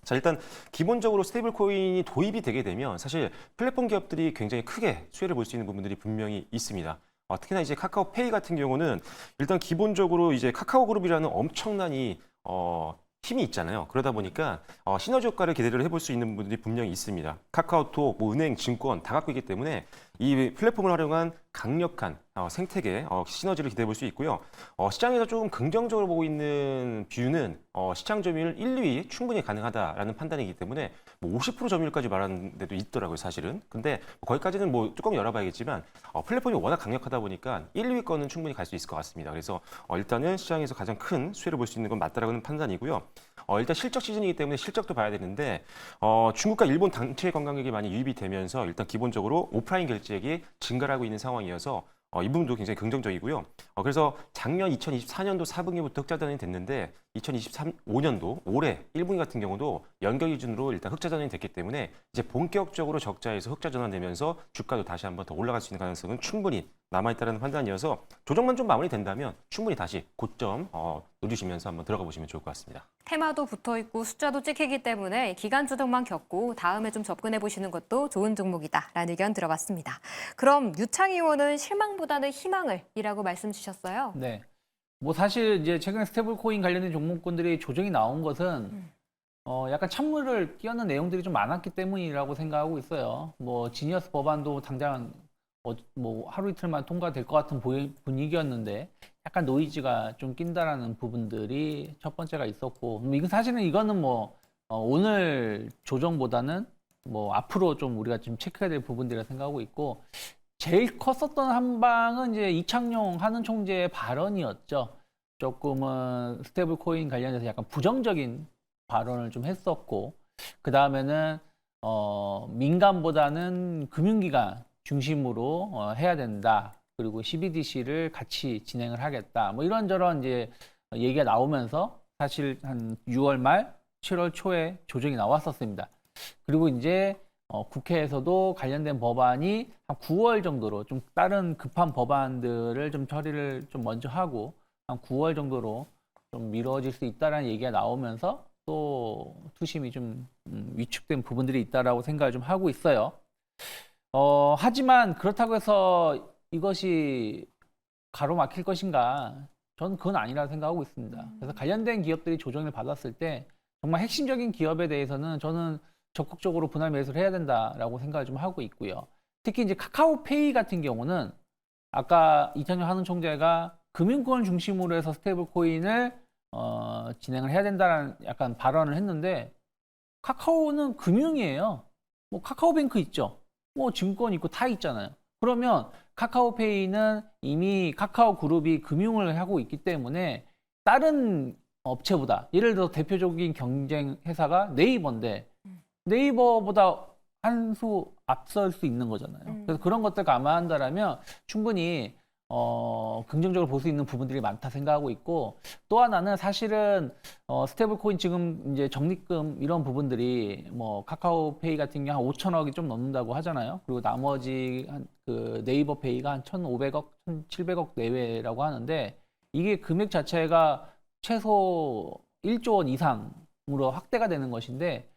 자, 일단 기본적으로 스테이블 코인이 도입이 되게 되면 사실 플랫폼 기업들이 굉장히 크게 수혜를 볼 수 있는 부분들이 분명히 있습니다. 특히나 이제 카카오페이 같은 경우는 일단 기본적으로 이제 카카오그룹이라는 엄청난 힘이 있잖아요. 그러다 보니까 시너지 효과를 기대를 해볼 수 있는 부분들이 분명히 있습니다. 카카오톡, 뭐 은행, 증권 다 갖고 있기 때문에 이 플랫폼을 활용한 강력한 생태계 시너지를 기대해 볼 수 있고요. 시장에서 조금 긍정적으로 보고 있는 뷰는 시장 점유율 1, 2위 충분히 가능하다라는 판단이기 때문에 뭐 50% 점유율까지 말하는 데도 있더라고요, 사실은. 근데 거기까지는 뭐 뚜껑 열어봐야겠지만 플랫폼이 워낙 강력하다 보니까 1, 2위 거는 충분히 갈 수 있을 것 같습니다. 그래서 일단은 시장에서 가장 큰 수혜를 볼 수 있는 건 맞다라는 판단이고요. 일단 실적 시즌이기 때문에 실적도 봐야 되는데 중국과 일본 단체 관광객이 많이 유입이 되면서 일단 기본적으로 오프라인 결제액이 증가를 하고 있는 상황이어서 이 부분도 굉장히 긍정적이고요. 그래서 작년 2024년도 4분기부터 흑자 전환이 됐는데 2025년도 올해 1분기 같은 경우도 연결 기준으로 일단 흑자 전환이 됐기 때문에 이제 본격적으로 적자에서 흑자 전환되면서 주가도 다시 한번 더 올라갈 수 있는 가능성은 충분히 남아있다는 판단이어서 조정만 좀 마무리된다면 충분히 다시 고점 누리시면서 한번 들어가 보시면 좋을 것 같습니다. 테마도 붙어있고 숫자도 찍히기 때문에 기간 조정만 겪고 다음에 좀 접근해 보시는 것도 좋은 종목이다라는 의견 들어봤습니다. 그럼 유창 의원은 실망보다는 희망을이라고 말씀 주셨어요. 네. 뭐 사실 이제 최근 스테이블 코인 관련된 종목군들이 조정이 나온 것은 약간 찬물을 끼얹는 내용들이 좀 많았기 때문이라고 생각하고 있어요. 뭐 지니어스 법안도 당장 뭐 하루 이틀만 통과될 것 같은 분위기였는데 약간 노이즈가 좀 낀다라는 부분들이 첫 번째가 있었고, 이건 사실은 이거는 뭐 오늘 조정보다는 뭐 앞으로 좀 우리가 좀 체크해야 될 부분들이라 생각하고 있고, 제일 컸었던 한 방은 이제 이창용 한은 총재의 발언이었죠. 조금은 스테이블 코인 관련해서 약간 부정적인 발언을 좀 했었고, 그 다음에는 민간보다는 금융기관 중심으로 해야 된다. 그리고 CBDC를 같이 진행을 하겠다. 뭐 이런저런 이제 얘기가 나오면서 사실 한 6월 말, 7월 초에 조정이 나왔었습니다. 그리고 이제 국회에서도 관련된 법안이 한 9월 정도로 좀 다른 급한 법안들을 좀 처리를 좀 먼저 하고 한 9월 정도로 좀 미뤄질 수 있다라는 얘기가 나오면서 또 투심이 좀 위축된 부분들이 있다라고 생각을 좀 하고 있어요. 하지만 그렇다고 해서 이것이 가로막힐 것인가? 저는 그건 아니라고 생각하고 있습니다. 그래서 관련된 기업들이 조정을 받았을 때 정말 핵심적인 기업에 대해서는 저는 적극적으로 분할 매수를 해야 된다라고 생각을 좀 하고 있고요. 특히 이제 카카오페이 같은 경우는 아까 이창용 한은 총재가 금융권을 중심으로 해서 스테이블 코인을 진행을 해야 된다는 약간 발언을 했는데, 카카오는 금융이에요. 뭐 카카오뱅크 있죠. 뭐 증권 있고 다 있잖아요. 그러면 카카오페이는 이미 카카오 그룹이 금융을 하고 있기 때문에 다른 업체보다, 예를 들어 대표적인 경쟁 회사가 네이버인데 네이버보다 한 수 앞설 수 있는 거잖아요. 그래서 그런 것들 감안한다라면 충분히 긍정적으로 볼 수 있는 부분들이 많다 생각하고 있고, 또 하나는 사실은 스테이블 코인 지금 이제 적립금 이런 부분들이 뭐 카카오페이 같은 경우 한 5천억이 좀 넘는다고 하잖아요. 그리고 나머지 그 네이버 페이가 한 1,500억, 1,700억 내외라고 하는데, 이게 금액 자체가 최소 1조 원 이상으로 확대가 되는 것인데,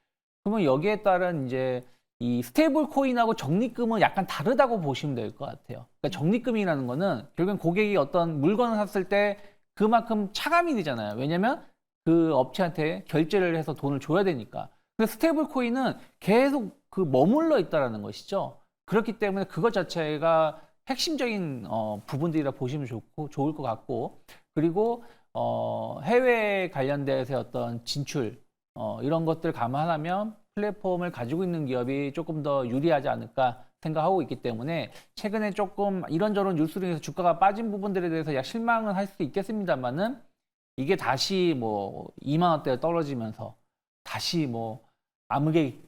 그러면 여기에 따른 이제 이 스테이블 코인하고 적립금은 약간 다르다고 보시면 될 것 같아요. 그러니까 적립금이라는 거는 결국엔 고객이 어떤 물건을 샀을 때 그만큼 차감이 되잖아요. 왜냐면 그 업체한테 결제를 해서 돈을 줘야 되니까. 근데 스테이블 코인은 계속 그 머물러 있다라는 것이죠. 그렇기 때문에 그것 자체가 핵심적인 부분들이라 보시면 좋을 것 같고, 그리고 해외 관련돼서 어떤 진출 이런 것들 감안하면 플랫폼을 가지고 있는 기업이 조금 더 유리하지 않을까 생각하고 있기 때문에, 최근에 조금 이런저런 뉴스로 인해서 주가가 빠진 부분들에 대해서 약 실망은 할 수도 있겠습니다만은, 이게 다시 뭐 2만 원대에 떨어지면서 다시 뭐 암흑의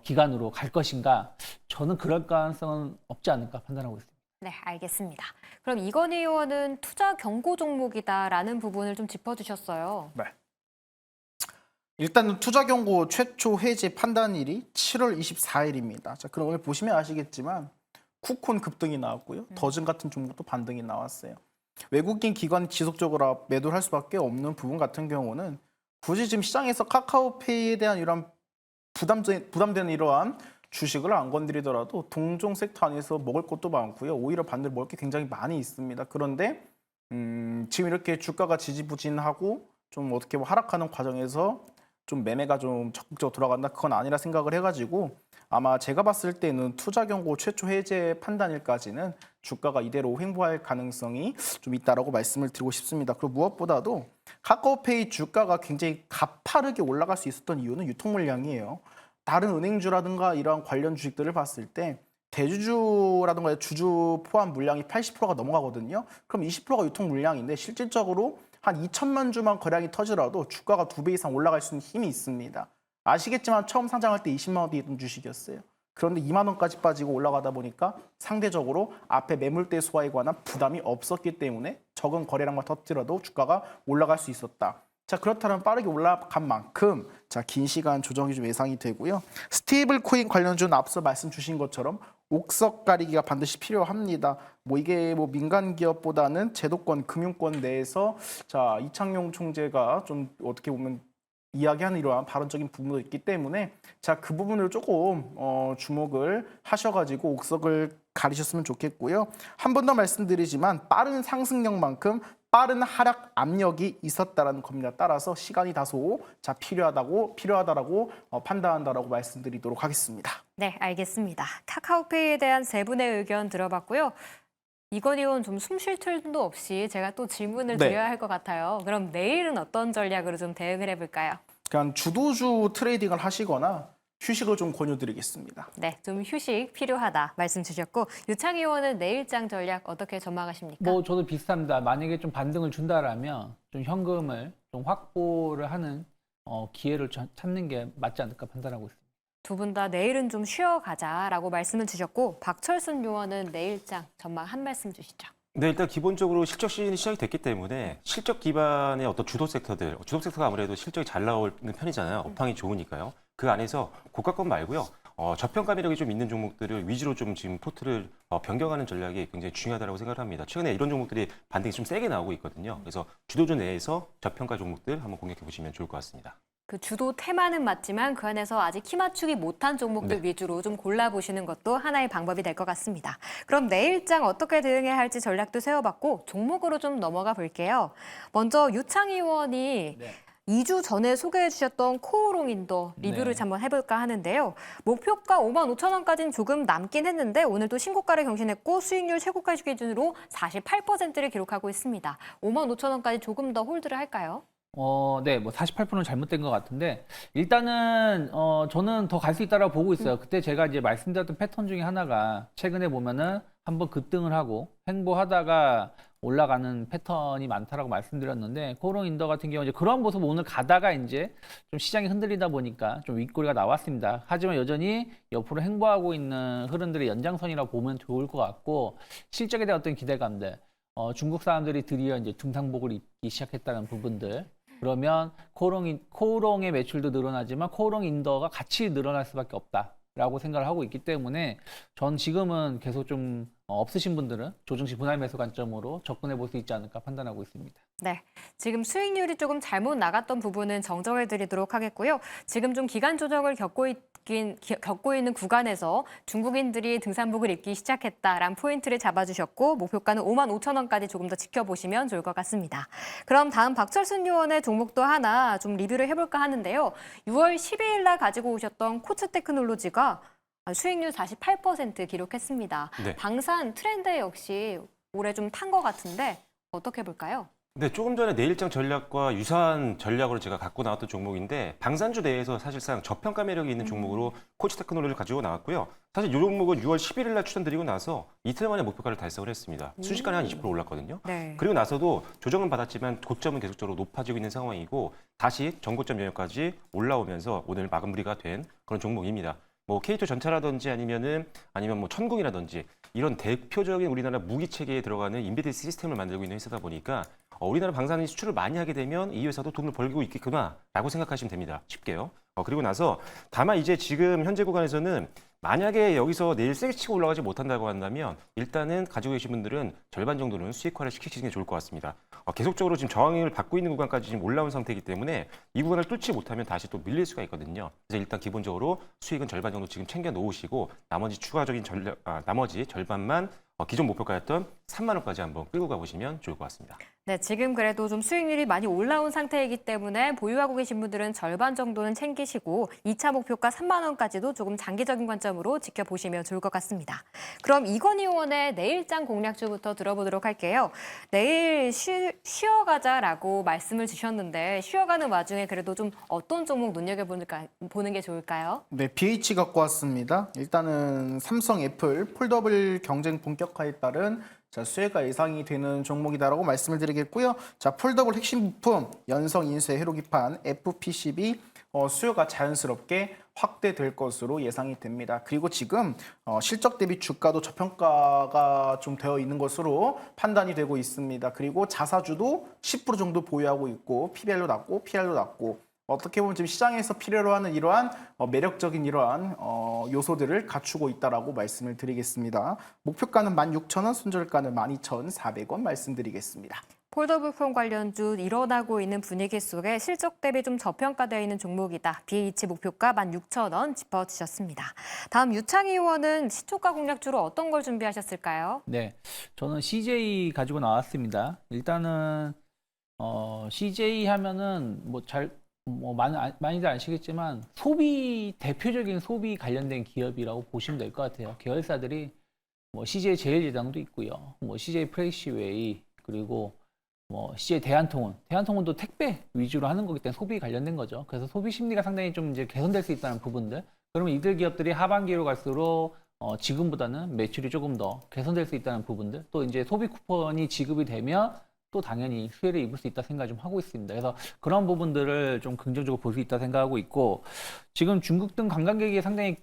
기간으로 갈 것인가, 저는 그럴 가능성은 없지 않을까 판단하고 있습니다. 네, 알겠습니다. 그럼 이건희 의원은 투자 경고 종목이다라는 부분을 좀 짚어주셨어요. 네. 일단은 투자 경고 최초 해지 판단일이 7월 24일입니다. 자, 그럼 오늘 보시면 아시겠지만 쿠콘 급등이 나왔고요. 더즌 같은 종목도 반등이 나왔어요. 외국인 기관이 지속적으로 매도를 할 수밖에 없는 부분 같은 경우는 굳이 지금 시장에서 카카오페이에 대한 이런 부담되는 이러한 주식을 안 건드리더라도 동종 섹터 안에서 먹을 것도 많고요. 오히려 반대로 먹을 게 굉장히 많이 있습니다. 그런데 지금 이렇게 주가가 지지부진하고 좀 어떻게 하락하는 과정에서 좀 매매가 좀 적극적으로 돌아간다, 그건 아니라 생각을 해가지고 아마 제가 봤을 때는 투자 경고 최초 해제 판단일까지는 주가가 이대로 횡보할 가능성이 좀 있다라고 말씀을 드리고 싶습니다. 그리고 무엇보다도 카카오페이 주가가 굉장히 가파르게 올라갈 수 있었던 이유는 유통 물량이에요. 다른 은행주라든가 이러한 관련 주식들을 봤을 때 대주주라든가 주주 포함 물량이 80%가 넘어가거든요. 그럼 20%가 유통 물량인데 실질적으로 한 2천만 주만 거래량이 터지더라도 주가가 2배 이상 올라갈 수 있는 힘이 있습니다. 아시겠지만 처음 상장할 때 20만 원대 있던 주식이었어요. 그런데 2만 원까지 빠지고 올라가다 보니까 상대적으로 앞에 매물대 수와에 관한 부담이 없었기 때문에 적은 거래량만 터뜨려도 주가가 올라갈 수 있었다. 자, 그렇다면 빠르게 올라간 만큼 긴 시간 조정이 좀 예상이 되고요. 스테이블 코인 관련주는 앞서 말씀 주신 것처럼 옥석 가리기가 반드시 필요합니다. 이게 민간 기업보다는 제도권, 금융권 내에서 이창용 총재가 좀 어떻게 보면 이야기하는 이러한 발언적인 부분도 있기 때문에 그 부분을 조금 주목을 하셔가지고 옥석을 가리셨으면 좋겠고요. 한 번 더 말씀드리지만 빠른 상승력만큼 빠른 하락 압력이 있었다라는 겁니다. 따라서 시간이 다소 필요하다라고 판단한다라고 말씀드리도록 하겠습니다. 네, 알겠습니다. 카카오페이에 대한 세 분의 의견 들어봤고요. 이건 의원 좀 숨 쉴 틈도 없이 제가 또 질문을 네. 드려야 할 것 같아요. 그럼 내일은 어떤 전략으로 좀 대응을 해볼까요? 그냥 주도주 트레이딩을 하시거나 휴식을 좀 권유드리겠습니다. 네, 좀 휴식 필요하다 말씀 주셨고 유창희 의원은 내일장 전략 어떻게 전망하십니까? 뭐 저도 비슷합니다. 만약에 좀 반등을 준다라면 좀 현금을 좀 확보를 하는 기회를 찾는 게 맞지 않을까 판단하고 있습니다. 두 분 다 내일은 좀 쉬어가자라고 말씀을 주셨고 박철순 의원은 내일장 전망 한 말씀 주시죠. 네, 일단 기본적으로 실적 시즌이 시작이 됐기 때문에 실적 기반의 어떤 주도 섹터가 아무래도 실적이 잘 나오는 편이잖아요. 업황이 좋으니까요. 그 안에서 고가권 말고요. 저평가 매력이 좀 있는 종목들을 위주로 좀 지금 포트를 변경하는 전략이 굉장히 중요하다고 생각을 합니다. 최근에 이런 종목들이 반등이 좀 세게 나오고 있거든요. 그래서 주도주 내에서 저평가 종목들 한번 공략해 보시면 좋을 것 같습니다. 그 주도 테마는 맞지만 그 안에서 아직 키 맞추기 못한 종목들 위주로 좀 골라보시는 것도 하나의 방법이 될 것 같습니다. 그럼 내일장 어떻게 대응해야 할지 전략도 세워봤고 종목으로 좀 넘어가 볼게요. 먼저 유창희 의원이 2주 전에 소개해 주셨던 코오롱 인도 리뷰를 네. 한번 해볼까 하는데요. 목표가 55,000원까지는 조금 남긴 했는데 오늘도 신고가를 경신했고 수익률 최고가 기준으로 48%를 기록하고 있습니다. 55,000원까지 조금 더 홀드를 할까요? 네, 뭐 48%는 잘못된 것 같은데 일단은 저는 더 갈 수 있다라고 보고 있어요. 그때 제가 이제 말씀드렸던 패턴 중에 하나가 최근에 보면은 한번 급등을 하고 횡보하다가 올라가는 패턴이 많다라고 말씀드렸는데 코오롱 인더 같은 경우 이제 그런 모습 오늘 가다가 이제 좀 시장이 흔들리다 보니까 좀 윗꼬리가 나왔습니다. 하지만 여전히 옆으로 횡보하고 있는 흐름들의 연장선이라고 보면 좋을 것 같고 실적에 대한 어떤 기대감들 중국 사람들이 드디어 이제 등산복을 입기 시작했다는 부분들 그러면 코오롱의 매출도 늘어나지만 코오롱 인더가 같이 늘어날 수밖에 없다라고 생각을 하고 있기 때문에 전 지금은 계속 좀 없으신 분들은 조정식 분할 매수 관점으로 접근해 볼 수 있지 않을까 판단하고 있습니다. 네, 지금 수익률이 조금 잘못 나갔던 부분은 정정해 드리도록 하겠고요. 지금 좀 기간 조정을 겪고 있는 구간에서 중국인들이 등산복을 입기 시작했다라는 포인트를 잡아주셨고 목표가는 55,000원까지 조금 더 지켜보시면 좋을 것 같습니다. 그럼 다음 박철순 의원의 종목도 하나 좀 리뷰를 해볼까 하는데요. 6월 12일 날 가지고 오셨던 코츠테크놀로지가 수익률 48% 기록했습니다. 네. 방산 트렌드 역시 올해 좀 탄 것 같은데 어떻게 볼까요? 네, 조금 전에 내일장 전략과 유사한 전략으로 제가 갖고 나왔던 종목인데 방산주 내에서 사실상 저평가 매력이 있는 종목으로 코치 테크놀로지를 가지고 나왔고요. 사실 이 종목은 6월 11일 날 추천드리고 나서 이틀 만에 목표가를 달성을 했습니다. 순식간에 한 20% 올랐거든요. 네. 그리고 나서도 조정은 받았지만 고점은 계속적으로 높아지고 있는 상황이고 다시 전고점 영역까지 올라오면서 오늘 마무리가 된 그런 종목입니다. 뭐 K2 전차라든지 아니면 뭐 천궁이라든지 이런 대표적인 우리나라 무기 체계에 들어가는 인베디드 시스템을 만들고 있는 회사다 보니까 우리나라 방산이 수출을 많이 하게 되면 이 회사도 돈을 벌고 있겠구나라고 생각하시면 됩니다. 쉽게요. 그리고 나서 다만 이제 지금 현재 구간에서는 만약에 여기서 내일 세게 치고 올라가지 못한다고 한다면 일단은 가지고 계신 분들은 절반 정도는 수익화를 시키시는 게 좋을 것 같습니다. 계속적으로 지금 저항을 받고 있는 구간까지 지금 올라온 상태이기 때문에 이 구간을 뚫지 못하면 다시 또 밀릴 수가 있거든요. 그래서 일단 기본적으로 수익은 절반 정도 지금 챙겨 놓으시고 나머지 추가적인 나머지 절반만 기존 목표가였던 3만 원까지 한번 끌고 가보시면 좋을 것 같습니다. 네, 지금 그래도 좀 수익률이 많이 올라온 상태이기 때문에 보유하고 계신 분들은 절반 정도는 챙기시고 2차 목표가 3만 원까지도 조금 장기적인 관점으로 지켜보시면 좋을 것 같습니다. 그럼 이건희 의원의 내일장 공략주부터 들어보도록 할게요. 내일 쉬어가자라고 말씀을 주셨는데 쉬어가는 와중에 그래도 좀 어떤 종목 눈여겨보는 게 좋을까요? 네, BH 갖고 왔습니다. 일단은 삼성, 애플 폴더블 경쟁 본격화에 따른 수혜가 예상이 되는 종목이다라고 말씀을 드리겠고요. 자, 폴더블 핵심 부품, 연성 인쇄 회로기판, FPCB 수요가 자연스럽게 확대될 것으로 예상이 됩니다. 그리고 지금 실적 대비 주가도 저평가가 좀 되어 있는 것으로 판단이 되고 있습니다. 그리고 자사주도 10% 정도 보유하고 있고 PBR도 낮고 PR도 낮고 어떻게 보면 지금 시장에서 필요로 하는 이러한 매력적인 이러한 요소들을 갖추고 있다라고 말씀을 드리겠습니다. 목표가는 16,000원, 손절가는 12,400원 말씀드리겠습니다. 폴더블폰 관련주 일어나고 있는 분위기 속에 실적 대비 좀 저평가되어 있는 종목이다. BH 목표가 16,000원 짚어주셨습니다. 다음 유창희 의원은 시초가 공략주로 어떤 걸 준비하셨을까요? 네, 저는 CJ 가지고 나왔습니다. 일단은 CJ 하면은 많이들 아시겠지만 대표적인 소비 관련된 기업이라고 보시면 될 것 같아요. 계열사들이 CJ 제일제당도 있고요. CJ 프레시웨이 그리고 CJ 대한통운도 택배 위주로 하는 거기 때문에 소비 관련된 거죠. 그래서 소비 심리가 상당히 좀 이제 개선될 수 있다는 부분들. 그러면 이들 기업들이 하반기로 갈수록 지금보다는 매출이 조금 더 개선될 수 있다는 부분들. 또 이제 소비 쿠폰이 지급이 되면 또 당연히 수혜를 입을 수 있다 생각을 좀 하고 있습니다. 그래서 그런 부분들을 좀 긍정적으로 볼 수 있다 생각하고 있고, 지금 중국 등 관광객이 상당히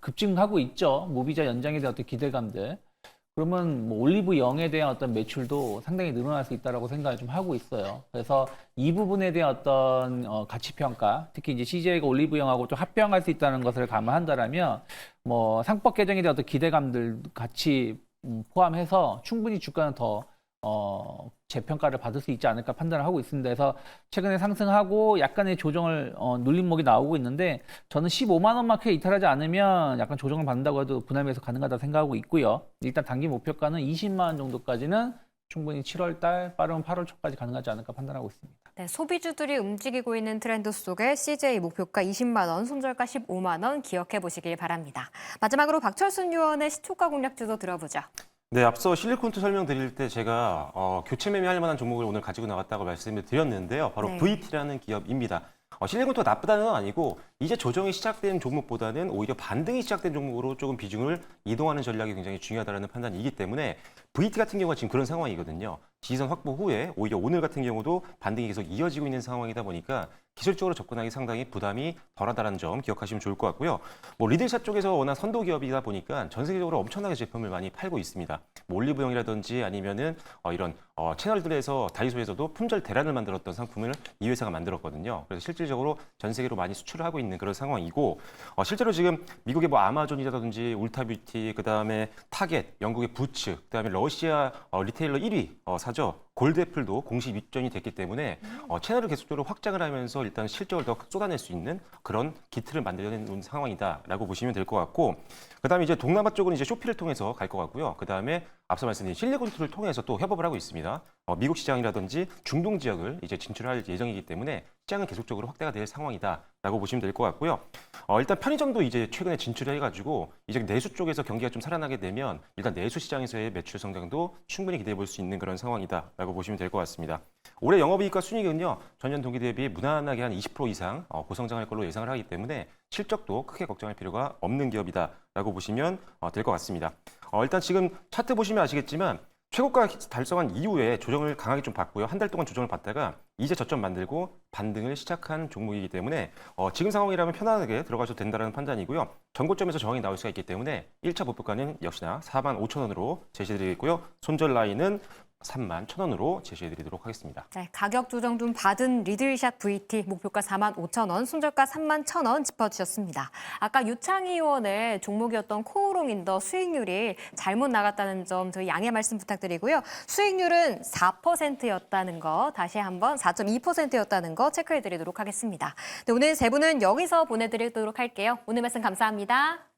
급증하고 있죠. 무비자 연장에 대한 어떤 기대감들. 그러면 올리브 영에 대한 어떤 매출도 상당히 늘어날 수 있다라고 생각을 좀 하고 있어요. 그래서 이 부분에 대한 어떤 가치 평가, 특히 이제 CJ가 올리브 영하고 좀 합병할 수 있다는 것을 감안한다라면 상법 개정에 대한 어떤 기대감들 같이 포함해서 충분히 주가는 더 재평가를 받을 수 있지 않을까 판단을 하고 있습니다. 그래서 최근에 상승하고 약간의 조정을 눌림목이 나오고 있는데, 저는 15만 원 마크에 이탈하지 않으면 약간 조정을 받는다고 해도 분할매수 가능하다 생각하고 있고요. 일단 단기 목표가는 20만 원 정도까지는 충분히 7월 달, 빠르면 8월 초까지 가능하지 않을까 판단하고 있습니다. 네, 소비주들이 움직이고 있는 트렌드 속에 CJ 목표가 20만 원, 손절가 15만 원 기억해 보시길 바랍니다. 마지막으로 박철순 의원의 시초가 공략주도 들어보죠. 네, 앞서 실리콘투 설명드릴 때 제가 교체 매매할 만한 종목을 오늘 가지고 나왔다고 말씀을 드렸는데요. 바로 네. VT라는 기업입니다. 실리콘투가 나쁘다는 건 아니고 이제 조정이 시작된 종목보다는 오히려 반등이 시작된 종목으로 조금 비중을 이동하는 전략이 굉장히 중요하다는 판단이기 때문에 VT 같은 경우가 지금 그런 상황이거든요. 지지선 확보 후에 오히려 오늘 같은 경우도 반등이 계속 이어지고 있는 상황이다 보니까 기술적으로 접근하기 상당히 부담이 덜하다는 점 기억하시면 좋을 것 같고요. 리들샷 쪽에서 워낙 선도 기업이다 보니까 전 세계적으로 엄청나게 제품을 많이 팔고 있습니다. 올리브영이라든지 아니면은 이런 채널들에서 다이소에서도 품절 대란을 만들었던 상품을 이 회사가 만들었거든요. 그래서 실질적으로 전 세계로 많이 수출을 하고 있는 그런 상황이고, 실제로 지금 미국의 아마존이라든지 울타뷰티, 그다음에 타겟, 영국의 부츠, 그다음에 러시아 리테일러 1위 사죠. 골드애플도 공식 입점이 됐기 때문에 채널을 계속적으로 확장을 하면서 일단 실적을 더 쏟아낼 수 있는 그런 기틀을 만들어낸 상황이다라고 보시면 될 것 같고, 그다음에 이제 동남아 쪽은 이제 쇼피를 통해서 갈 것 같고요. 그다음에 앞서 말씀드린 실리콘투를 통해서 또 협업을 하고 있습니다. 미국 시장이라든지 중동 지역을 이제 진출할 예정이기 때문에 시장은 계속적으로 확대가 될 상황이다라고 보시면 될 것 같고요. 일단 편의점도 이제 최근에 진출해가지고 이제 내수 쪽에서 경기가 좀 살아나게 되면 일단 내수 시장에서의 매출 성장도 충분히 기대해 볼 수 있는 그런 상황이다라고 보시면 될 것 같습니다. 올해 영업이익과 순이익은요, 전년 동기 대비 무난하게 한 20% 이상 고성장할 걸로 예상을 하기 때문에 실적도 크게 걱정할 필요가 없는 기업이다라고 보시면 될 것 같습니다. 일단 지금 차트 보시면 아시겠지만 최고가 달성한 이후에 조정을 강하게 좀 받고요. 한 달 동안 조정을 받다가 이제 저점 만들고 반등을 시작한 종목이기 때문에 지금 상황이라면 편안하게 들어가셔도 된다는 판단이고요. 전고점에서 저항이 나올 수가 있기 때문에 1차 목표가는 역시나 45,000원으로 제시해드리겠고요. 손절 라인은 31,000원으로 제시해드리도록 하겠습니다. 네, 가격 조정 좀 받은 리들샷 VT 목표가 45,000원, 손절가 31,000원 짚어주셨습니다. 아까 유창희 의원의 종목이었던 코오롱인더 수익률이 잘못 나갔다는 점 저희 양해 말씀 부탁드리고요. 수익률은 4%였다는 거 다시 한번 4.2%였다는 거 체크해드리도록 하겠습니다. 네, 오늘 세 분은 여기서 보내드리도록 할게요. 오늘 말씀 감사합니다.